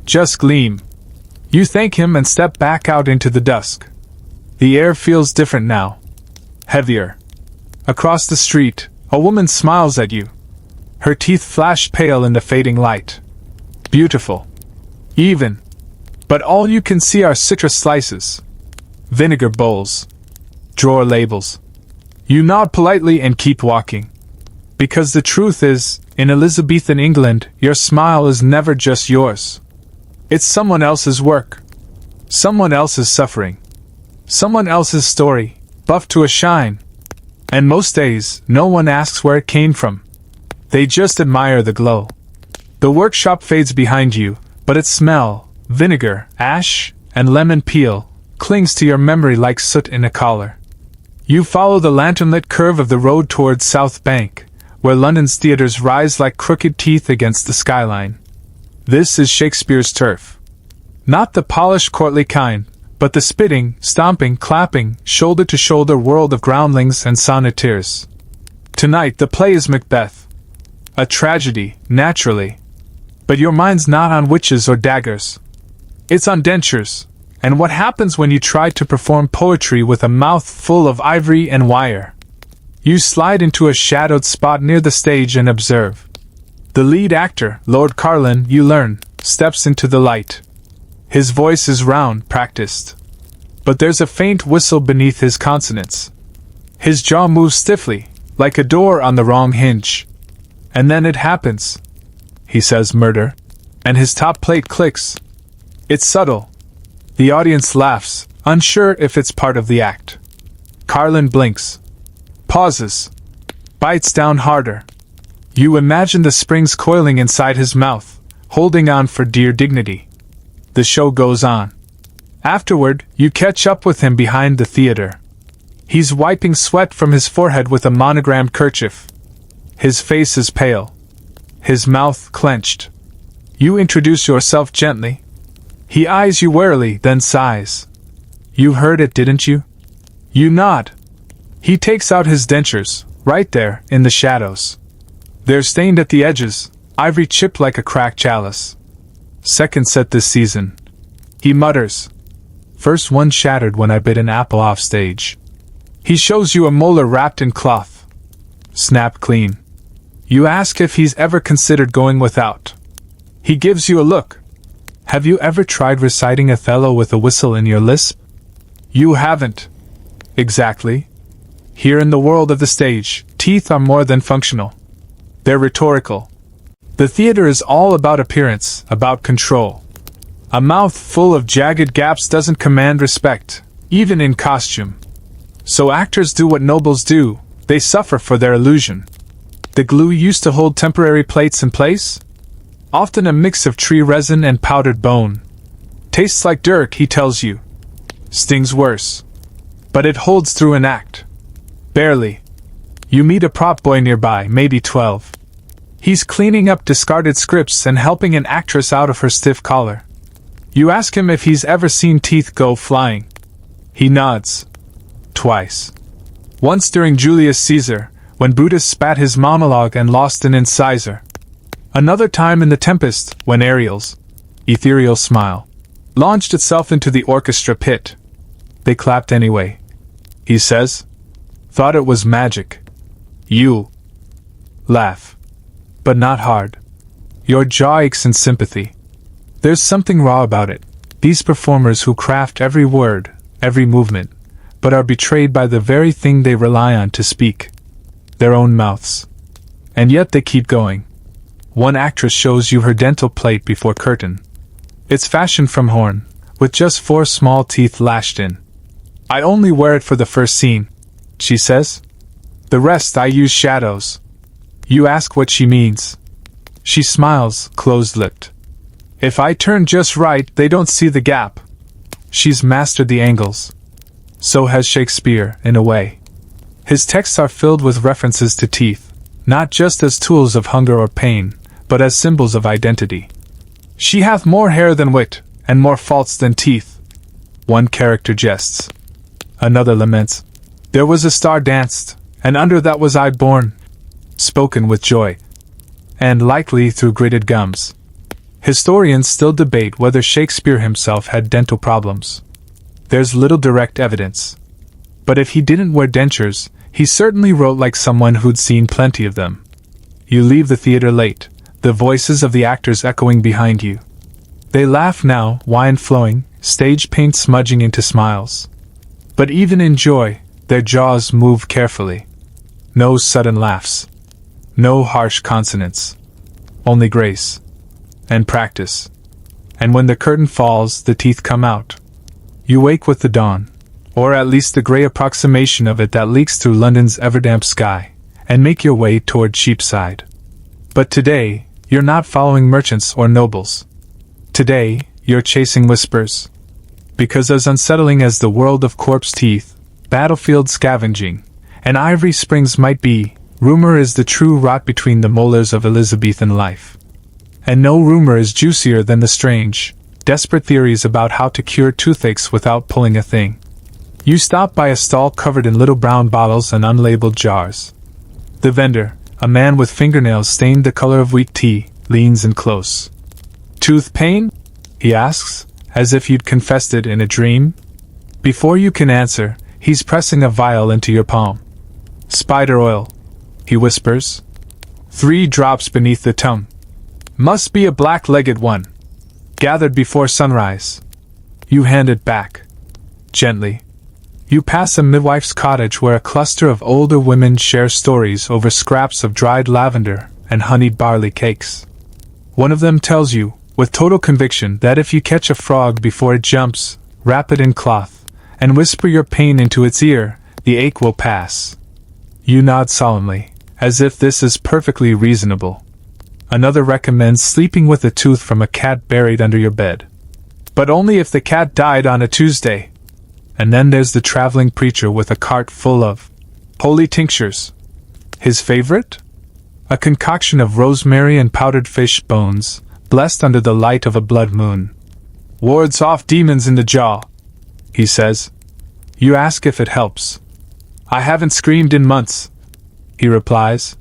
Just gleam. You thank him and step back out into the dusk. The air feels different now. Heavier. Across the street, a woman smiles at you. Her teeth flash pale in the fading light. Beautiful. Even. But all you can see are citrus slices. Vinegar bowls. Drawer labels. You nod politely and keep walking. Because the truth is, in Elizabethan England, your smile is never just yours. It's someone else's work. Someone else's suffering. Someone else's story, buffed to a shine. And most days, no one asks where it came from. They just admire the glow. The workshop fades behind you, but its smell, vinegar, ash, and lemon peel, clings to your memory like soot in a collar. You follow the lantern-lit curve of the road towards South Bank, where London's theatres rise like crooked teeth against the skyline. This is Shakespeare's turf. Not the polished courtly kind, but the spitting, stomping, clapping, shoulder-to-shoulder world of groundlings and sonneteers. Tonight the play is Macbeth. A tragedy, naturally. But your mind's not on witches or daggers. It's on dentures, and what happens when you try to perform poetry with a mouth full of ivory and wire. You slide into a shadowed spot near the stage and observe. The lead actor, Lord Carlin, you learn, steps into the light. His voice is round, practiced. But there's a faint whistle beneath his consonants. His jaw moves stiffly, like a door on the wrong hinge. And then it happens. He says murder, and his top plate clicks. It's subtle. The audience laughs, unsure if it's part of the act. Carlin blinks. Pauses. Bites down harder. You imagine the springs coiling inside his mouth, holding on for dear dignity. The show goes on. Afterward, you catch up with him behind the theater. He's wiping sweat from his forehead with a monogrammed kerchief. His face is pale. His mouth clenched. You introduce yourself gently. He eyes you warily, then sighs. You heard it, didn't you? You nod. He takes out his dentures, right there, in the shadows. They're stained at the edges, ivory chipped like a cracked chalice. Second set this season. He mutters. First one shattered when I bit an apple off stage. He shows you a molar wrapped in cloth. Snapped clean. You ask if he's ever considered going without. He gives you a look. Have you ever tried reciting Othello with a whistle in your lisp? You haven't. Exactly. Here in the world of the stage, teeth are more than functional. They're rhetorical. The theater is all about appearance, about control. A mouth full of jagged gaps doesn't command respect, even in costume. So actors do what nobles do, they suffer for their illusion. The glue used to hold temporary plates in place? Often a mix of tree resin and powdered bone. Tastes like dirt, he tells you. Stings worse. But it holds through an act. Barely. You meet a prop boy nearby, maybe 12. He's cleaning up discarded scripts and helping an actress out of her stiff collar. You ask him if he's ever seen teeth go flying. He nods. Twice. Once during Julius Caesar, when Brutus spat his monologue and lost an incisor. Another time in The Tempest, when Ariel's ethereal smile launched itself into the orchestra pit. They clapped anyway. He says. Thought it was magic. You laugh. But not hard. Your jaw aches in sympathy. There's something raw about it. These performers who craft every word, every movement, but are betrayed by the very thing they rely on to speak. Their own mouths. And yet they keep going. One actress shows you her dental plate before curtain. It's fashioned from horn, with just 4 small teeth lashed in. I only wear it for the first scene, she says. The rest I use shadows. You ask what she means. She smiles, closed-lipped. If I turn just right, they don't see the gap. She's mastered the angles. So has Shakespeare, in a way. His texts are filled with references to teeth, not just as tools of hunger or pain, but as symbols of identity. She hath more hair than wit, and more faults than teeth. One character jests. Another laments. There was a star danced, and under that was I born. Spoken with joy. And likely through gritted gums. Historians still debate whether Shakespeare himself had dental problems. There's little direct evidence. But if he didn't wear dentures, he certainly wrote like someone who'd seen plenty of them. You leave the theater late, the voices of the actors echoing behind you. They laugh now, wine flowing, stage paint smudging into smiles. But even in joy, their jaws move carefully. No sudden laughs. No harsh consonants. Only grace. And practice. And when the curtain falls, the teeth come out. You wake with the dawn, or at least the grey approximation of it that leaks through London's everdamp sky, and make your way toward Cheapside. But today, you're not following merchants or nobles. Today, you're chasing whispers. Because as unsettling as the world of corpse teeth, battlefield scavenging, and ivory springs might be, rumor is the true rot between the molars of Elizabethan life. And no rumor is juicier than the strange, desperate theories about how to cure toothaches without pulling a thing. You stop by a stall covered in little brown bottles and unlabeled jars. The vendor, a man with fingernails stained the color of weak tea, leans in close. Tooth pain? He asks, as if you'd confessed it in a dream. Before you can answer, he's pressing a vial into your palm. Spider oil, he whispers. 3 drops beneath the tongue. Must be a black-legged one. Gathered before sunrise. You hand it back. Gently. You pass a midwife's cottage where a cluster of older women share stories over scraps of dried lavender and honeyed barley cakes. One of them tells you, with total conviction, that if you catch a frog before it jumps, wrap it in cloth, and whisper your pain into its ear, the ache will pass. You nod solemnly, as if this is perfectly reasonable. Another recommends sleeping with a tooth from a cat buried under your bed. But only if the cat died on a Tuesday. And then there's the traveling preacher with a cart full of holy tinctures. His favorite? A concoction of rosemary and powdered fish bones, blessed under the light of a blood moon. Wards off demons in the jaw, he says. You ask if it helps. I haven't screamed in months, he replies.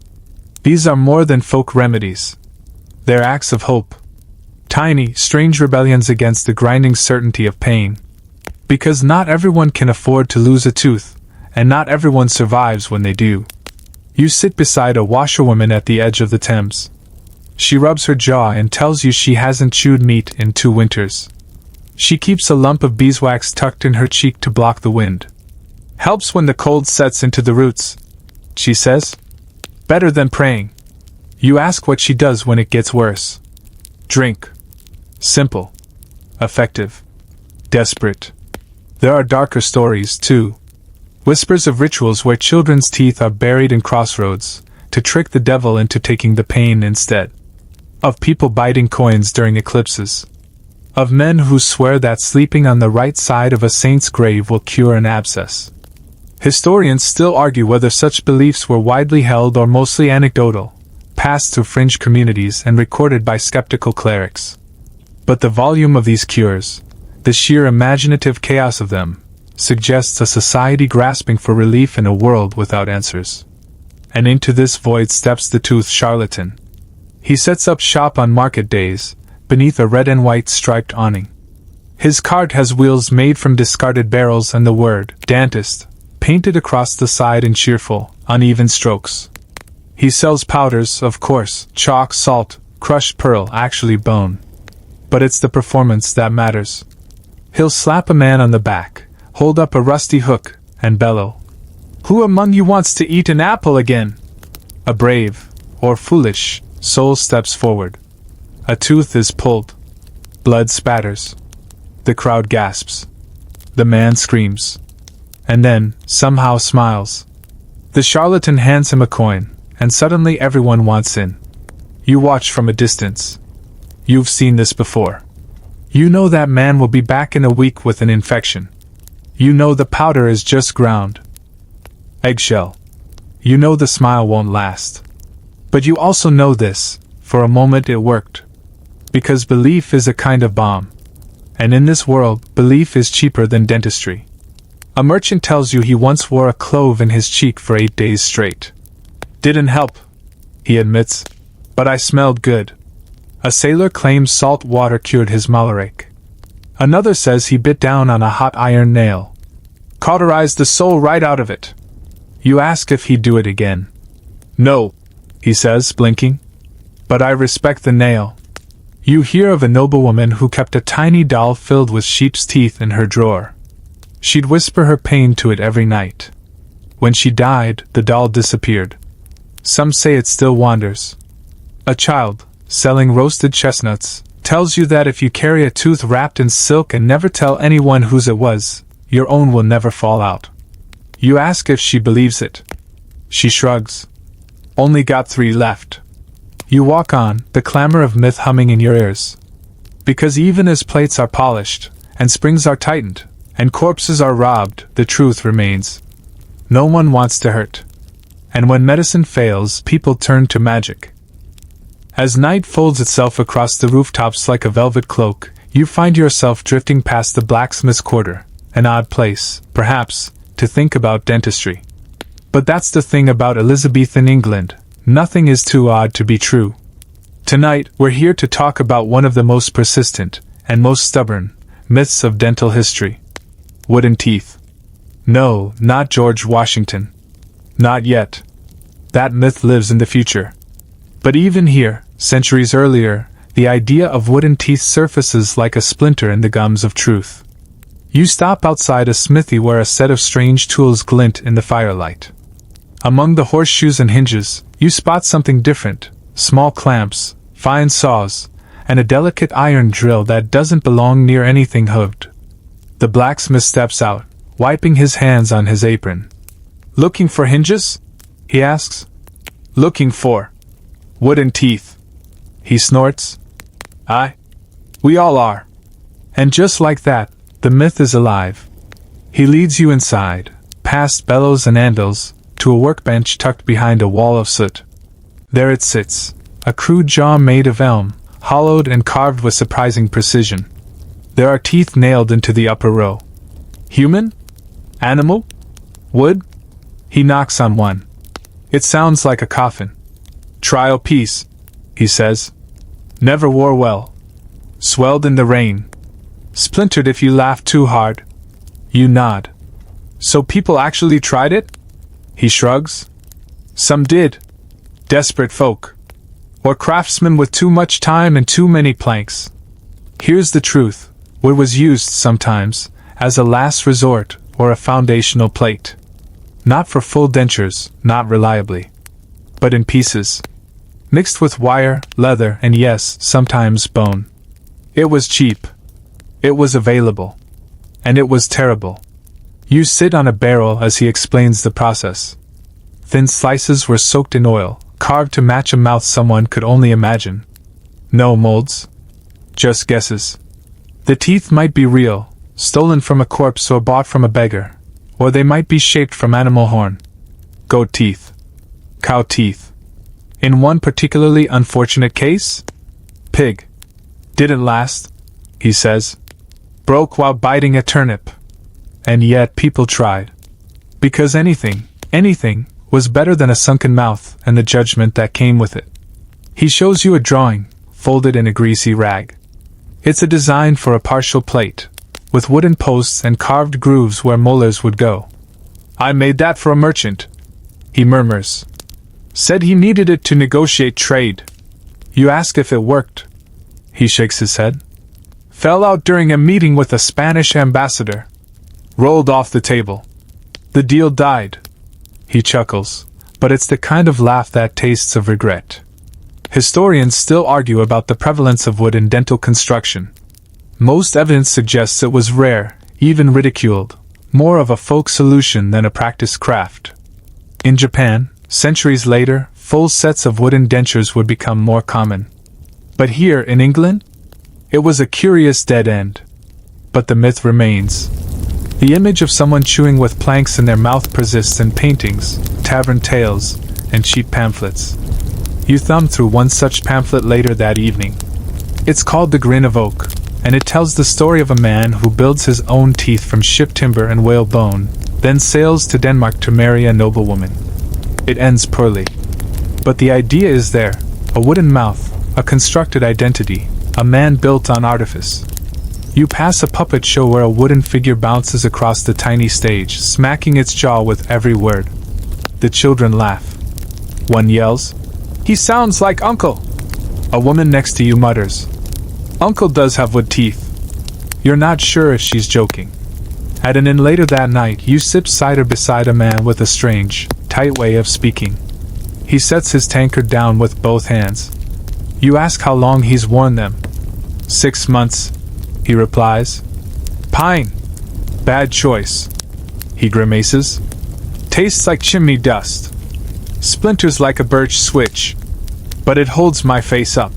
These are more than folk remedies. They're acts of hope. Tiny, strange rebellions against the grinding certainty of pain. Because not everyone can afford to lose a tooth, and not everyone survives when they do. You sit beside a washerwoman at the edge of the Thames. She rubs her jaw and tells you she hasn't chewed meat in 2 winters. She keeps a lump of beeswax tucked in her cheek to block the wind. Helps when the cold sets into the roots, she says. Better than praying. You ask what she does when it gets worse. Drink. Simple. Effective. Desperate. There are darker stories, too. Whispers of rituals where children's teeth are buried in crossroads, to trick the devil into taking the pain instead. Of people biting coins during eclipses. Of men who swear that sleeping on the right side of a saint's grave will cure an abscess. Historians still argue whether such beliefs were widely held or mostly anecdotal, passed through fringe communities and recorded by skeptical clerics. But the volume of these cures, the sheer imaginative chaos of them, suggests a society grasping for relief in a world without answers. And into this void steps the tooth charlatan. He sets up shop on market days, beneath a red and white striped awning. His cart has wheels made from discarded barrels and the word, dentist, painted across the side in cheerful, uneven strokes. He sells powders, of course, chalk, salt, crushed pearl, actually bone. But it's the performance that matters. He'll slap a man on the back, hold up a rusty hook, and bellow. Who among you wants to eat an apple again? A brave, or foolish, Soul steps forward. A tooth is pulled. Blood spatters. The crowd gasps. The man screams. And then, somehow smiles. The charlatan hands him a coin, and suddenly everyone wants in. You watch from a distance. You've seen this before. You know that man will be back in a week with an infection. You know the powder is just ground. Eggshell. You know the smile won't last. But you also know this, for a moment it worked. Because belief is a kind of bomb. And in this world, belief is cheaper than dentistry. A merchant tells you he once wore a clove in his cheek for 8 days straight. Didn't help, he admits, but I smelled good. A sailor claims salt water cured his malariac. Another says he bit down on a hot iron nail. Cauterized the soul right out of it. You ask if he'd do it again. No, he says, blinking. But I respect the nail. You hear of a noblewoman who kept a tiny doll filled with sheep's teeth in her drawer. She'd whisper her pain to it every night. When she died, the doll disappeared. Some say it still wanders. A child, selling roasted chestnuts, tells you that if you carry a tooth wrapped in silk and never tell anyone whose it was, your own will never fall out. You ask if she believes it. She shrugs. Only got 3 left. You walk on, the clamor of myth humming in your ears. Because even as plates are polished, and springs are tightened, and corpses are robbed, the truth remains. No one wants to hurt. And when medicine fails, people turn to magic. As night folds itself across the rooftops like a velvet cloak, you find yourself drifting past the blacksmith's quarter, an odd place, perhaps, to think about dentistry. But that's the thing about Elizabethan England, nothing is too odd to be true. Tonight, we're here to talk about one of the most persistent, and most stubborn, myths of dental history. Wooden teeth. No, not George Washington. Not yet. That myth lives in the future. But even here, centuries earlier, the idea of wooden teeth surfaces like a splinter in the gums of truth. You stop outside a smithy where a set of strange tools glint in the firelight. Among the horseshoes and hinges, you spot something different: small clamps, fine saws, and a delicate iron drill that doesn't belong near anything hooked. The blacksmith steps out, wiping his hands on his apron. Looking for hinges? He asks. Looking for wooden teeth. He snorts. Aye. We all are. And just like that, the myth is alive. He leads you inside, past bellows and anvils, to a workbench tucked behind a wall of soot. There it sits, a crude jaw made of elm, hollowed and carved with surprising precision. There are teeth nailed into the upper row. Human? Animal? Wood? He knocks on one. It sounds like a coffin. Trial piece, he says. Never wore well. Swelled in the rain. Splintered if you laugh too hard. You nod. So people actually tried it? He shrugs. Some did. Desperate folk. Or craftsmen with too much time and too many planks. Here's the truth. Wood was used sometimes, as a last resort or a foundational plate. Not for full dentures, not reliably. But in pieces. Mixed with wire, leather, and yes, sometimes bone. It was cheap. It was available. And it was terrible. You sit on a barrel as he explains the process. Thin slices were soaked in oil, carved to match a mouth someone could only imagine. No molds. Just guesses. The teeth might be real, stolen from a corpse or bought from a beggar, or they might be shaped from animal horn. Goat teeth. Cow teeth. In one particularly unfortunate case, pig. Didn't last, he says. Broke while biting a turnip. And yet people tried. Because anything, was better than a sunken mouth and the judgment that came with it. He shows you a drawing, folded in a greasy rag. It's a design for a partial plate, with wooden posts and carved grooves where molars would go. I made that for a merchant, he murmurs. Said he needed it to negotiate trade. You ask if it worked. He shakes his head. Fell out during a meeting with a Spanish ambassador. Rolled off the table. The deal died. He chuckles, but it's the kind of laugh that tastes of regret. Historians still argue about the prevalence of wood in dental construction. Most evidence suggests it was rare, even ridiculed, more of a folk solution than a practiced craft. In Japan, centuries later, full sets of wooden dentures would become more common. But here in England, it was a curious dead end. But the myth remains. The image of someone chewing with planks in their mouth persists in paintings, tavern tales, and cheap pamphlets. You thumb through one such pamphlet later that evening. It's called The Grin of Oak, and it tells the story of a man who builds his own teeth from ship timber and whale bone, then sails to Denmark to marry a noblewoman. It ends poorly. But the idea is there, a wooden mouth, a constructed identity, a man built on artifice. You pass a puppet show where a wooden figure bounces across the tiny stage, smacking its jaw with every word. The children laugh. One yells, "He sounds like Uncle!" A woman next to you mutters, "Uncle does have wood teeth." You're not sure if she's joking. At an inn later that night, you sip cider beside a man with a strange, tight way of speaking. He sets his tankard down with both hands. You ask how long he's worn them. 6 months, he replies. Pine. Bad choice. He grimaces. Tastes like chimney dust. Splinters like a birch switch. But it holds my face up.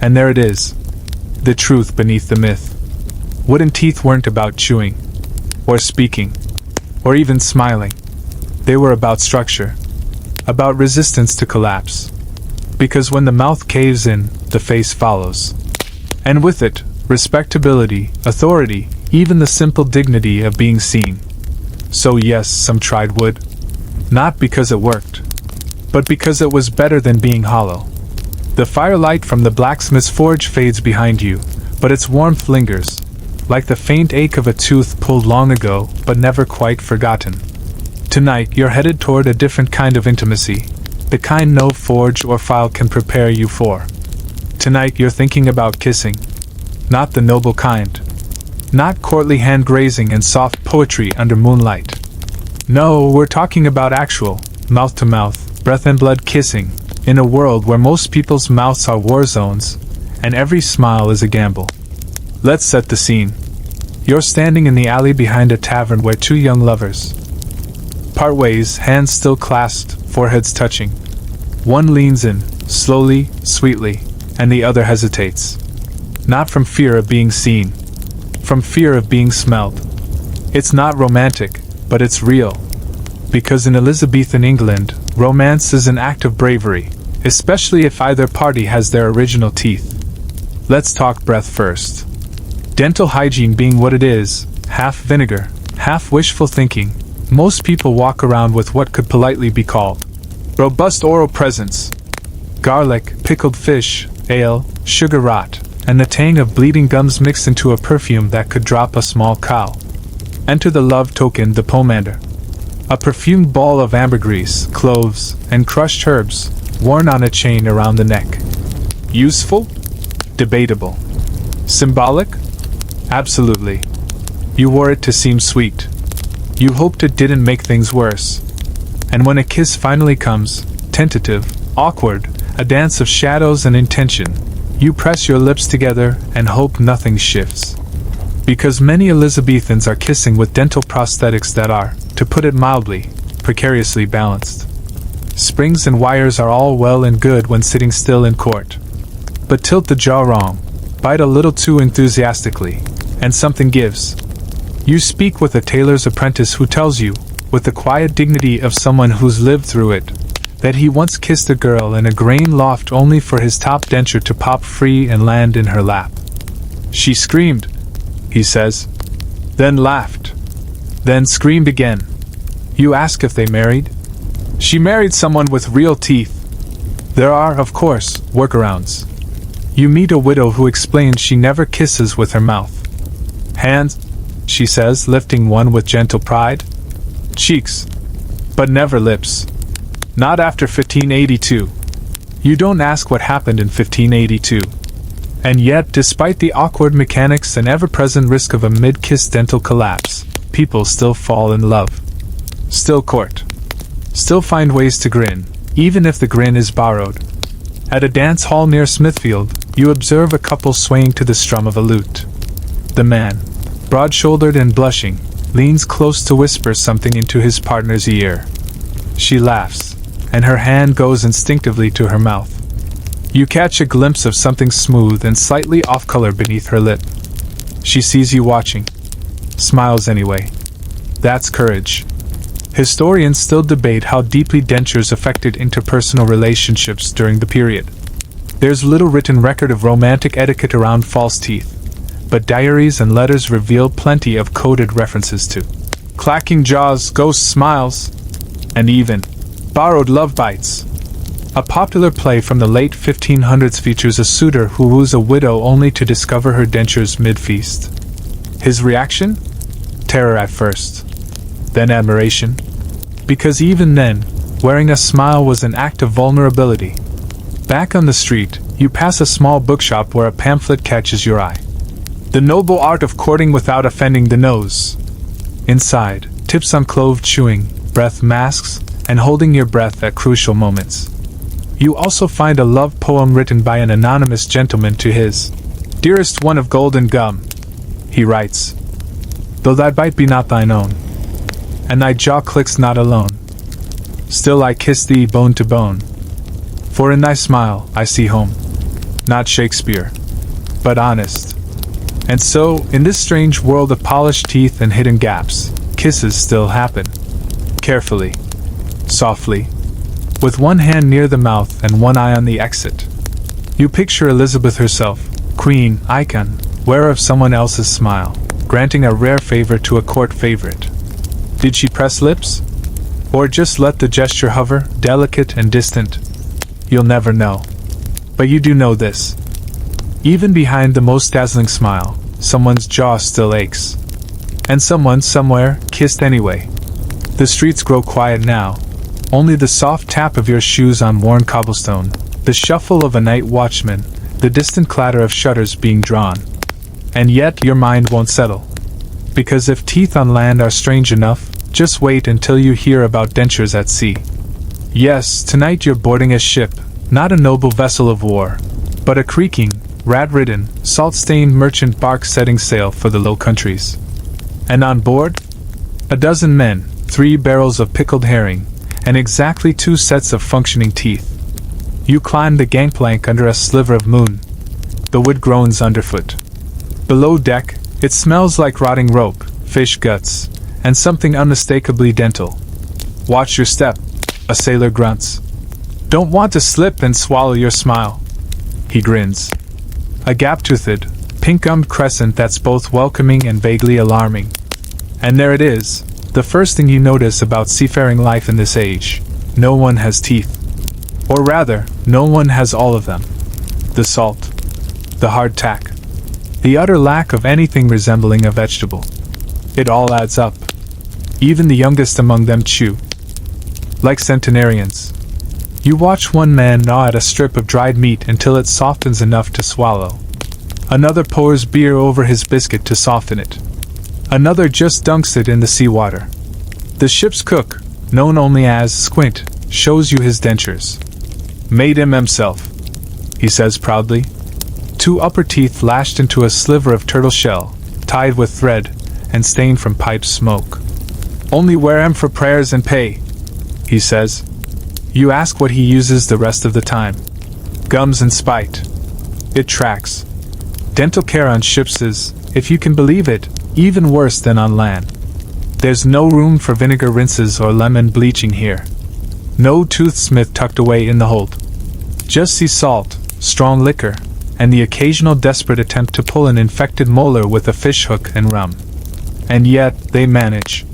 And there it is. The truth beneath the myth. Wooden teeth weren't about chewing, or speaking, or even smiling. They were about structure, about resistance to collapse. Because when the mouth caves in, the face follows. And with it, respectability, authority, even the simple dignity of being seen. So yes, some tried wood. Not because it worked, but because it was better than being hollow. The firelight from the blacksmith's forge fades behind you, but its warmth lingers, like the faint ache of a tooth pulled long ago, but never quite forgotten. Tonight, you're headed toward a different kind of intimacy, the kind no forge or file can prepare you for. Tonight, you're thinking about kissing. Not the noble kind. Not courtly hand-grazing and soft poetry under moonlight. No, we're talking about actual, mouth-to-mouth, breath-and-blood kissing, in a world where most people's mouths are war zones, and every smile is a gamble. Let's set the scene. You're standing in the alley behind a tavern where two young lovers part ways, hands still clasped, foreheads touching. One leans in, slowly, sweetly, and the other hesitates. Not from fear of being seen. From fear of being smelled. It's not romantic, but it's real. Because in Elizabethan England, romance is an act of bravery, especially if either party has their original teeth. Let's talk breath first. Dental hygiene being what it is, half vinegar, half wishful thinking, most people walk around with what could politely be called robust oral presence. Garlic, pickled fish, ale, sugar rot, and the tang of bleeding gums mixed into a perfume that could drop a small cow. Enter the love token, the pomander. A perfumed ball of ambergris, cloves, and crushed herbs, worn on a chain around the neck. Useful? Debatable. Symbolic? Absolutely. You wore it to seem sweet. You hoped it didn't make things worse. And when a kiss finally comes, tentative, awkward, a dance of shadows and intention, you press your lips together and hope nothing shifts. Because many Elizabethans are kissing with dental prosthetics that are, to put it mildly, precariously balanced. Springs and wires are all well and good when sitting still in court. But tilt the jaw wrong, bite a little too enthusiastically, and something gives. You speak with a tailor's apprentice who tells you, with the quiet dignity of someone who's lived through it, that he once kissed a girl in a grain loft only for his top denture to pop free and land in her lap. She screamed, he says, then laughed, then screamed again. You ask if they married? She married someone with real teeth. There are, of course, workarounds. You meet a widow who explains she never kisses with her mouth. Hands, she says, lifting one with gentle pride. Cheeks, but never lips. Not after 1582. You don't ask what happened in 1582. And yet, despite the awkward mechanics and ever-present risk of a mid-kiss dental collapse, people still fall in love. Still court. Still find ways to grin, even if the grin is borrowed. At a dance hall near Smithfield, you observe a couple swaying to the strum of a lute. The man, broad-shouldered and blushing, leans close to whisper something into his partner's ear. She laughs, and her hand goes instinctively to her mouth. You catch a glimpse of something smooth and slightly off-color beneath her lip. She sees you watching. Smiles anyway. That's courage. Historians still debate how deeply dentures affected interpersonal relationships during the period. There's little written record of romantic etiquette around false teeth, but diaries and letters reveal plenty of coded references to clacking jaws, ghost smiles, and even borrowed love bites. A popular play from the late 1500s features a suitor who woos a widow only to discover her dentures mid-feast. His reaction? Terror at first, then admiration. Because even then, wearing a smile was an act of vulnerability. Back on the street, you pass a small bookshop where a pamphlet catches your eye. The Noble Art of Courting Without Offending the Nose. Inside, tips on clove chewing, breath masks, and holding your breath at crucial moments. You also find a love poem written by an anonymous gentleman to his dearest one of golden gum. He writes, "Though thy bite be not thine own, and thy jaw clicks not alone, still I kiss thee bone to bone, for in thy smile I see home." Not Shakespeare, but honest. And so, in this strange world of polished teeth and hidden gaps, kisses still happen. Carefully. Softly. With one hand near the mouth and one eye on the exit. You picture Elizabeth herself, queen, icon, wearer of someone else's smile, granting a rare favor to a court favorite. Did she press lips? Or just let the gesture hover, delicate and distant? You'll never know. But you do know this. Even behind the most dazzling smile, someone's jaw still aches. And someone, somewhere, kissed anyway. The streets grow quiet now. Only the soft tap of your shoes on worn cobblestone, the shuffle of a night watchman, the distant clatter of shutters being drawn. And yet your mind won't settle. Because if teeth on land are strange enough, just wait until you hear about dentures at sea. Yes, tonight you're boarding a ship, not a noble vessel of war, but a creaking, rat-ridden, salt-stained merchant bark setting sail for the Low Countries. And on board? A dozen men, 3 barrels of pickled herring, and exactly 2 sets of functioning teeth. You climb the gangplank under a sliver of moon. The wood groans underfoot. Below deck, it smells like rotting rope, fish guts, and something unmistakably dental. Watch your step, a sailor grunts. Don't want to slip and swallow your smile. He grins. A gap-toothed, pink-gummed crescent that's both welcoming and vaguely alarming. And there it is, the first thing you notice about seafaring life in this age. No one has teeth. Or rather, no one has all of them. The salt. The hard tack. The utter lack of anything resembling a vegetable. It all adds up. Even the youngest among them chew. Like centenarians. You watch one man gnaw at a strip of dried meat until it softens enough to swallow. Another pours beer over his biscuit to soften it. Another just dunks it in the seawater. The ship's cook, known only as Squint, shows you his dentures. Made him himself, he says proudly. 2 upper teeth lashed into a sliver of turtle shell, tied with thread, and stained from pipe smoke. Only wear 'em for prayers and pay, he says. You ask what he uses the rest of the time. Gums and spite. It tracks. Dental care on ships is, if you can believe it, even worse than on land. There's no room for vinegar rinses or lemon bleaching here. No toothsmith tucked away in the hold. Just sea salt, strong liquor, and the occasional desperate attempt to pull an infected molar with a fishhook and rum. And yet, they manage.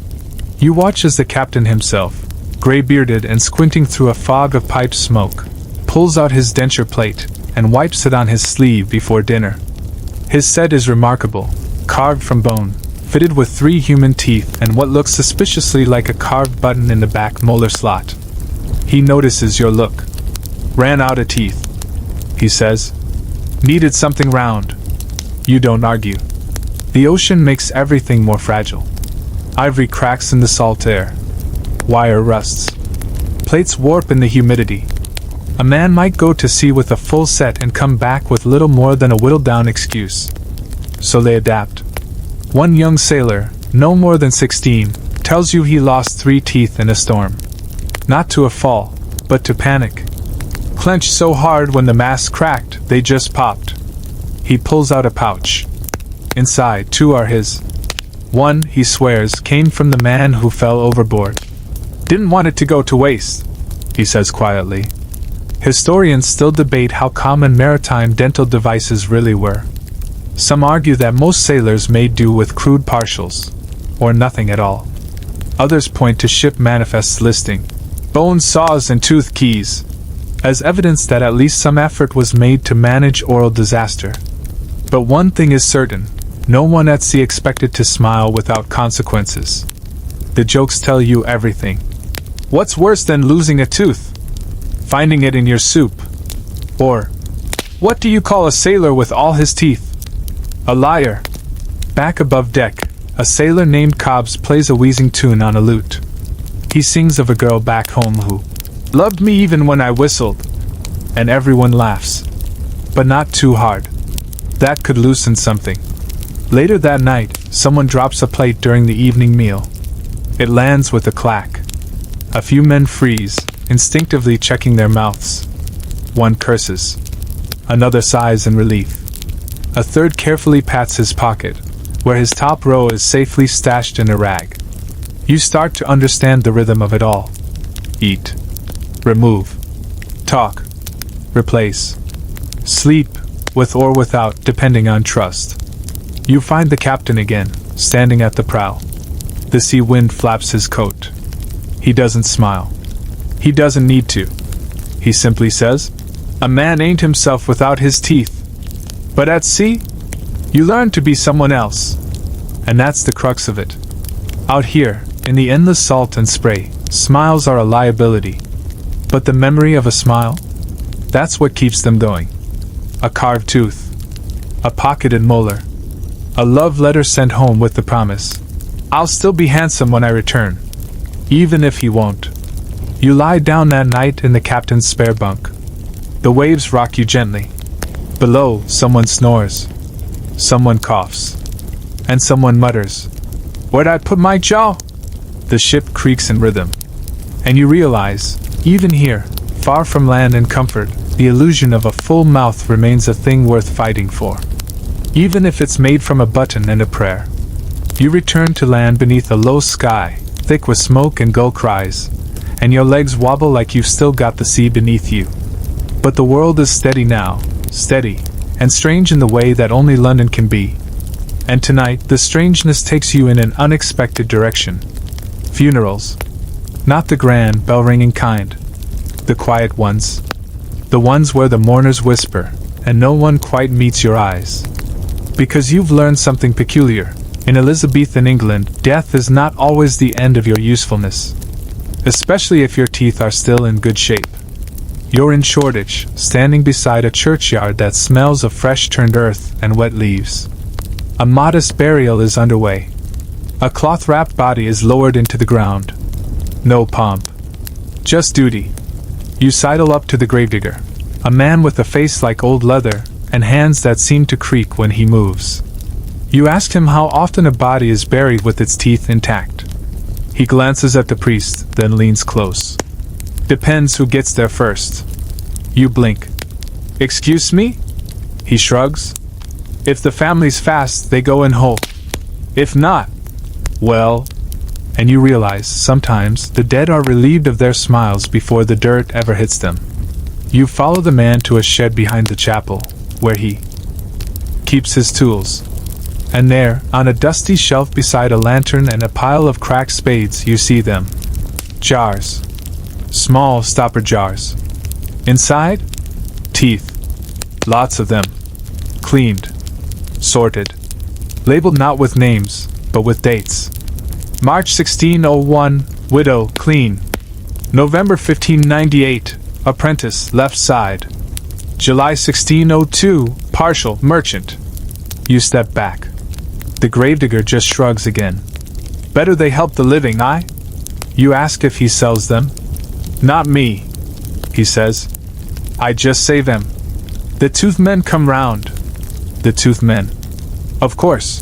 You watch as the captain himself, gray-bearded and squinting through a fog of pipe smoke, pulls out his denture plate and wipes it on his sleeve before dinner. His set is remarkable, carved from bone, fitted with 3 human teeth and what looks suspiciously like a carved button in the back molar slot. He notices your look. Ran out of teeth, he says. Needed something round. You don't argue. The ocean makes everything more fragile. Ivory cracks in the salt air. Wire rusts. Plates warp in the humidity. A man might go to sea with a full set and come back with little more than a whittled-down excuse. So they adapt. One young sailor, no more than 16, tells you he lost 3 teeth in a storm. Not to a fall, but to panic. Clenched so hard when the mast cracked, they just popped. He pulls out a pouch. Inside, 2 are his. 1, he swears, came from the man who fell overboard. Didn't want it to go to waste, he says quietly. Historians still debate how common maritime dental devices really were. Some argue that most sailors made do with crude partials, or nothing at all. Others point to ship manifests listing bone saws and tooth keys as evidence that at least some effort was made to manage oral disaster. But one thing is certain, no one at sea expected to smile without consequences. The jokes tell you everything. What's worse than losing a tooth? Finding it in your soup. Or, what do you call a sailor with all his teeth? A liar. Back above deck, a sailor named Cobbs plays a wheezing tune on a lute. He sings of a girl back home who loved me even when I whistled. And everyone laughs. But not too hard. That could loosen something. Later that night, someone drops a plate during the evening meal. It lands with a clack. A few men freeze, instinctively checking their mouths. One curses. Another sighs in relief. A third carefully pats his pocket, where his top row is safely stashed in a rag. You start to understand the rhythm of it all. Eat. Remove. Talk. Replace. Sleep, with or without, depending on trust. You find the captain again, standing at the prow. The sea wind flaps his coat. He doesn't smile. He doesn't need to. He simply says, "A man ain't himself without his teeth." But at sea, you learn to be someone else. And that's the crux of it. Out here, in the endless salt and spray, smiles are a liability. But the memory of a smile? That's what keeps them going. A carved tooth. A pocketed molar. A love letter sent home with the promise, "I'll still be handsome when I return." Even if he won't. You lie down that night in the captain's spare bunk. The waves rock you gently. Below, someone snores. Someone coughs. And someone mutters, "Where'd I put my jaw?" The ship creaks in rhythm. And you realize, even here, far from land and comfort, the illusion of a full mouth remains a thing worth fighting for. Even if it's made from a button and a prayer. You return to land beneath a low sky, thick with smoke and gull cries, and your legs wobble like you've still got the sea beneath you. But the world is steady now, steady, and strange in the way that only London can be. And tonight, the strangeness takes you in an unexpected direction. Funerals. Not the grand, bell-ringing kind. The quiet ones. The ones where the mourners whisper, and no one quite meets your eyes. Because you've learned something peculiar. In Elizabethan England, death is not always the end of your usefulness. Especially if your teeth are still in good shape. You're in Shoreditch, standing beside a churchyard that smells of fresh-turned earth and wet leaves. A modest burial is underway. A cloth-wrapped body is lowered into the ground. No pomp. Just duty. You sidle up to the gravedigger, a man with a face like old leather, and hands that seem to creak when he moves. You ask him how often a body is buried with its teeth intact. He glances at the priest, then leans close. Depends who gets there first. You blink. "Excuse me?" He shrugs. "If the family's fast, they go in whole. If not, well..." And you realize, sometimes, the dead are relieved of their smiles before the dirt ever hits them. You follow the man to a shed behind the chapel, where he keeps his tools. And there, on a dusty shelf beside a lantern and a pile of cracked spades, you see them. Jars. Small stopper jars. Inside? Teeth. Lots of them. Cleaned. Sorted. Labeled not with names, but with dates. March 1601, widow, clean. November 1598, apprentice, left side. July 1602, partial, merchant. You step back. The gravedigger just shrugs again. "Better they help the living, aye?" You ask if he sells them. "Not me," he says. I just say them. The tooth men come round. The tooth men. Of course.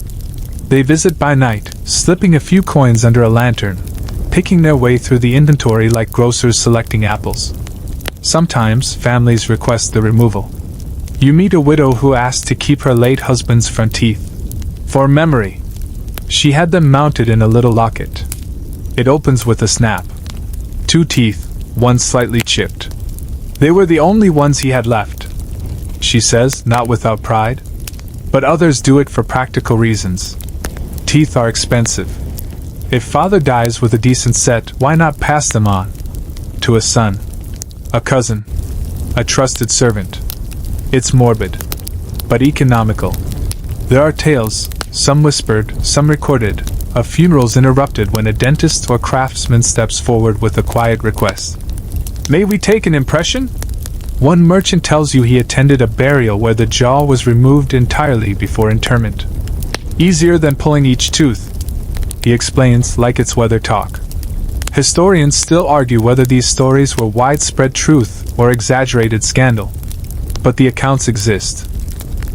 They visit by night, slipping a few coins under a lantern, picking their way through the inventory like grocers selecting apples. Sometimes families request the removal. You meet a widow who asks to keep her late husband's front teeth. For memory. She had them mounted in a little locket. It opens with a snap. 2 teeth, one slightly chipped. They were the only ones he had left. She says, not without pride. But others do it for practical reasons. Teeth are expensive. If father dies with a decent set, why not pass them on? To a son, a cousin, a trusted servant. It's morbid, but economical. There are tales, some whispered, some recorded, of funerals interrupted when a dentist or craftsman steps forward with a quiet request. May we take an impression? One merchant tells you he attended a burial where the jaw was removed entirely before interment. Easier than pulling each tooth, he explains like it's weather talk. Historians still argue whether these stories were widespread truth or exaggerated scandal. But the accounts exist.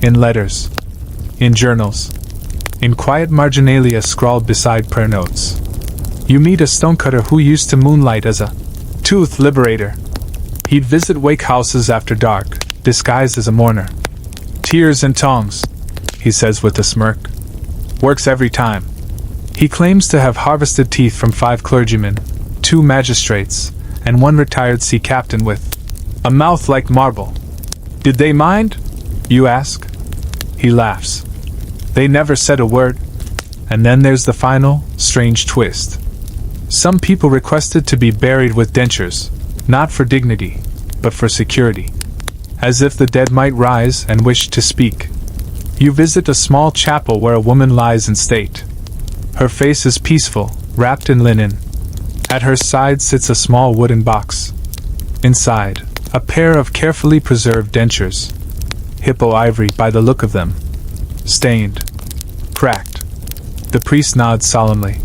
In letters. In journals. In quiet marginalia scrawled beside prayer notes. You meet a stonecutter who used to moonlight as a tooth liberator. He'd visit wake houses after dark, disguised as a mourner. Tears and tongs, he says with a smirk. Works every time. He claims to have harvested teeth from 5 clergymen, 2 magistrates, and 1 retired sea captain with a mouth like marble. Did they mind? You ask. He laughs. They never said a word. And then there's the final, strange twist. Some people requested to be buried with dentures, not for dignity, but for security. As if the dead might rise and wish to speak. You visit a small chapel where a woman lies in state. Her face is peaceful, wrapped in linen. At her side sits a small wooden box. Inside, a pair of carefully preserved dentures. Hippo ivory by the look of them. Stained. Cracked. The priest nods solemnly.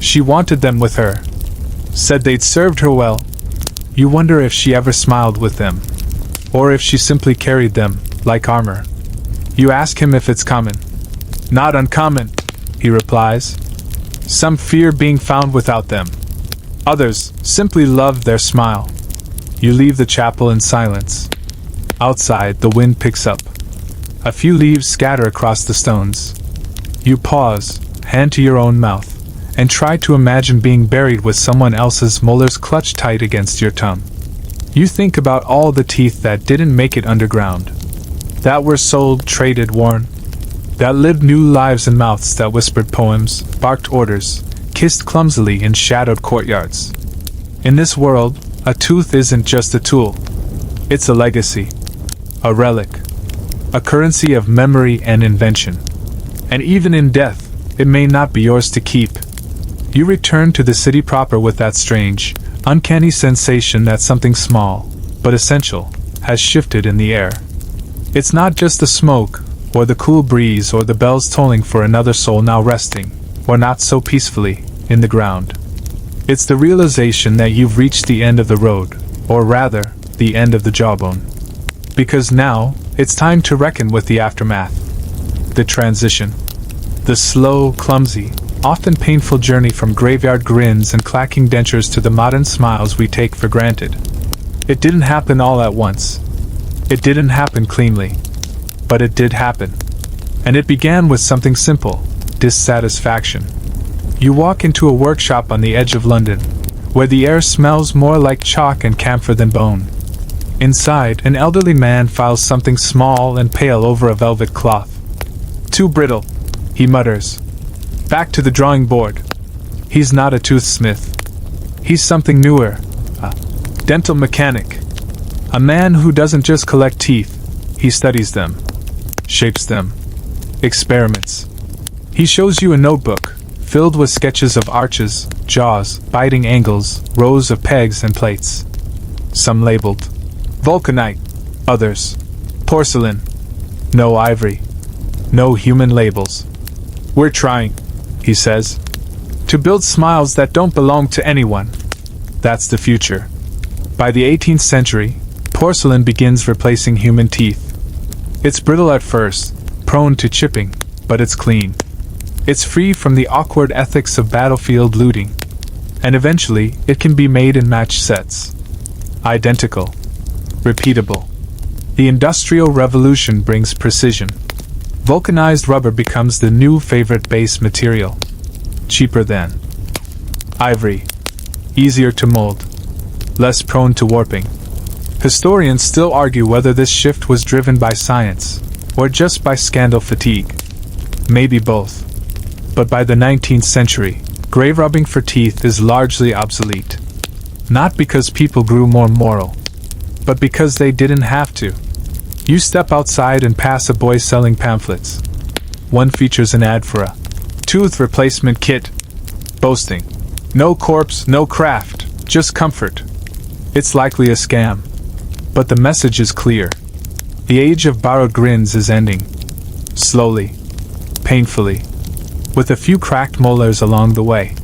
She wanted them with her. Said they'd served her well. You wonder if she ever smiled with them. Or if she simply carried them, like armor. You ask him if it's common. Not uncommon, he replies. Some fear being found without them. Others simply love their smile. You leave the chapel in silence. Outside, the wind picks up. A few leaves scatter across the stones. You pause, hand to your own mouth, and try to imagine being buried with someone else's molars clutched tight against your tongue. You think about all the teeth that didn't make it underground. That were sold, traded, worn. That lived new lives in mouths that whispered poems, barked orders, kissed clumsily in shadowed courtyards. In this world, a tooth isn't just a tool. It's a legacy. A relic. A currency of memory and invention. And even in death, it may not be yours to keep. You return to the city proper with that strange, uncanny sensation that something small, but essential, has shifted in the air. It's not just the smoke, or the cool breeze, or the bells tolling for another soul now resting, or not so peacefully, in the ground. It's the realization that you've reached the end of the road, or rather, the end of the jawbone. Because now, it's time to reckon with the aftermath. The transition. The slow, clumsy, often painful journey from graveyard grins and clacking dentures to the modern smiles we take for granted. It didn't happen all at once. It didn't happen cleanly. But it did happen. And it began with something simple: dissatisfaction. You walk into a workshop on the edge of London, where the air smells more like chalk and camphor than bone. Inside, an elderly man files something small and pale over a velvet cloth. Too brittle, he mutters. Back to the drawing board. He's not a toothsmith. He's something newer. A dental mechanic. A man who doesn't just collect teeth. He studies them. Shapes them. Experiments. He shows you a notebook, filled with sketches of arches, jaws, biting angles, rows of pegs and plates. Some labeled vulcanite, others porcelain. No ivory. No human labels. We're trying, he says, to build smiles that don't belong to anyone. That's the future. By the 18th century, porcelain begins replacing human teeth. It's brittle at first, prone to chipping, but it's clean. It's free from the awkward ethics of battlefield looting. And eventually, it can be made in match sets. Identical. Repeatable. The Industrial Revolution brings precision. Vulcanized rubber becomes the new favorite base material. Cheaper than ivory. Easier to mold. Less prone to warping. Historians still argue whether this shift was driven by science, or just by scandal fatigue. Maybe both. But by the 19th century, grave rubbing for teeth is largely obsolete. Not because people grew more moral, but because they didn't have to. You step outside and pass a boy selling pamphlets. One features an ad for a tooth replacement kit, boasting, "No corpse, no craft, just comfort." It's likely a scam. But the message is clear. The age of borrowed grins is ending. Slowly. Painfully. With a few cracked molars along the way.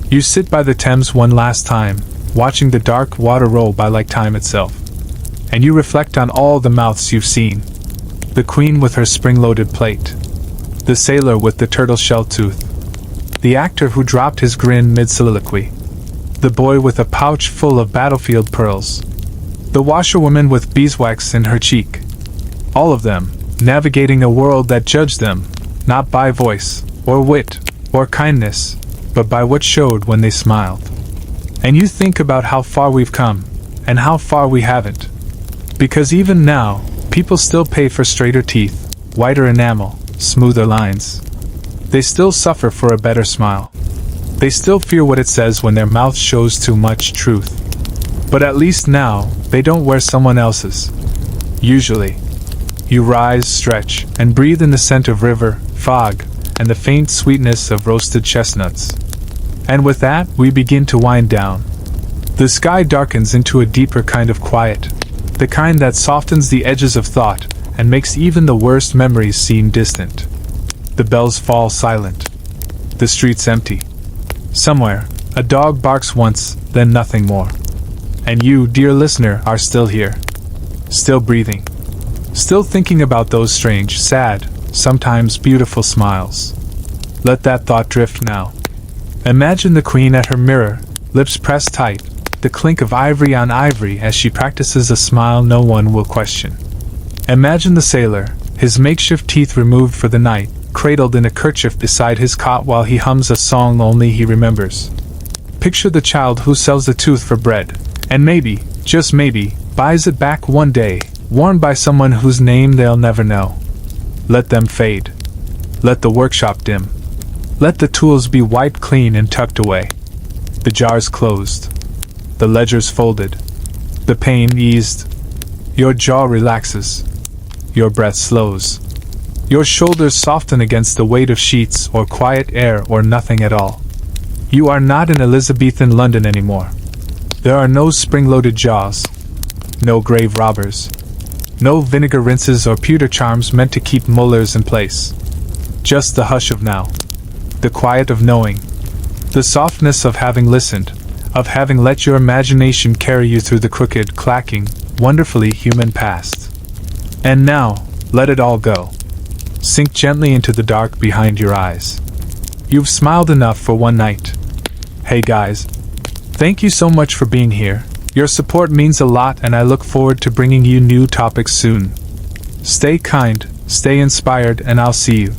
You sit by the Thames one last time, watching the dark water roll by like time itself. And you reflect on all the mouths you've seen. The queen with her spring-loaded plate. The sailor with the turtle-shell tooth. The actor who dropped his grin mid-soliloquy. The boy with a pouch full of battlefield pearls. The washerwoman with beeswax in her cheek. All of them, navigating a world that judged them, not by voice, or wit, or kindness, but by what showed when they smiled. And you think about how far we've come, and how far we haven't. Because even now, people still pay for straighter teeth, whiter enamel, smoother lines. They still suffer for a better smile. They still fear what it says when their mouth shows too much truth. But at least now, they don't wear someone else's. Usually. You rise, stretch, and breathe in the scent of river, fog, and the faint sweetness of roasted chestnuts. And with that, we begin to wind down. The sky darkens into a deeper kind of quiet. The kind that softens the edges of thought, and makes even the worst memories seem distant. The bells fall silent. The streets empty. Somewhere, a dog barks once, then nothing more. And you, dear listener, are still here. Still breathing. Still thinking about those strange, sad, sometimes beautiful smiles. Let that thought drift now. Imagine the queen at her mirror, lips pressed tight, the clink of ivory on ivory as she practices a smile no one will question. Imagine the sailor, his makeshift teeth removed for the night, cradled in a kerchief beside his cot while he hums a song only he remembers. Picture the child who sells a tooth for bread, and maybe, just maybe, buys it back one day, worn by someone whose name they'll never know. Let them fade. Let the workshop dim. Let the tools be wiped clean and tucked away. The jars closed. The ledgers folded. The pain eased. Your jaw relaxes. Your breath slows. Your shoulders soften against the weight of sheets or quiet air or nothing at all. You are not in Elizabethan London anymore. There are no spring-loaded jaws. No grave robbers. No vinegar rinses or pewter charms meant to keep molars in place. Just the hush of now. The quiet of knowing. The softness of having listened, of having let your imagination carry you through the crooked, clacking, wonderfully human past. And now, let it all go. Sink gently into the dark behind your eyes. You've smiled enough for one night. Hey guys. Thank you so much for being here. Your support means a lot and I look forward to bringing you new topics soon. Stay kind, stay inspired, and I'll see you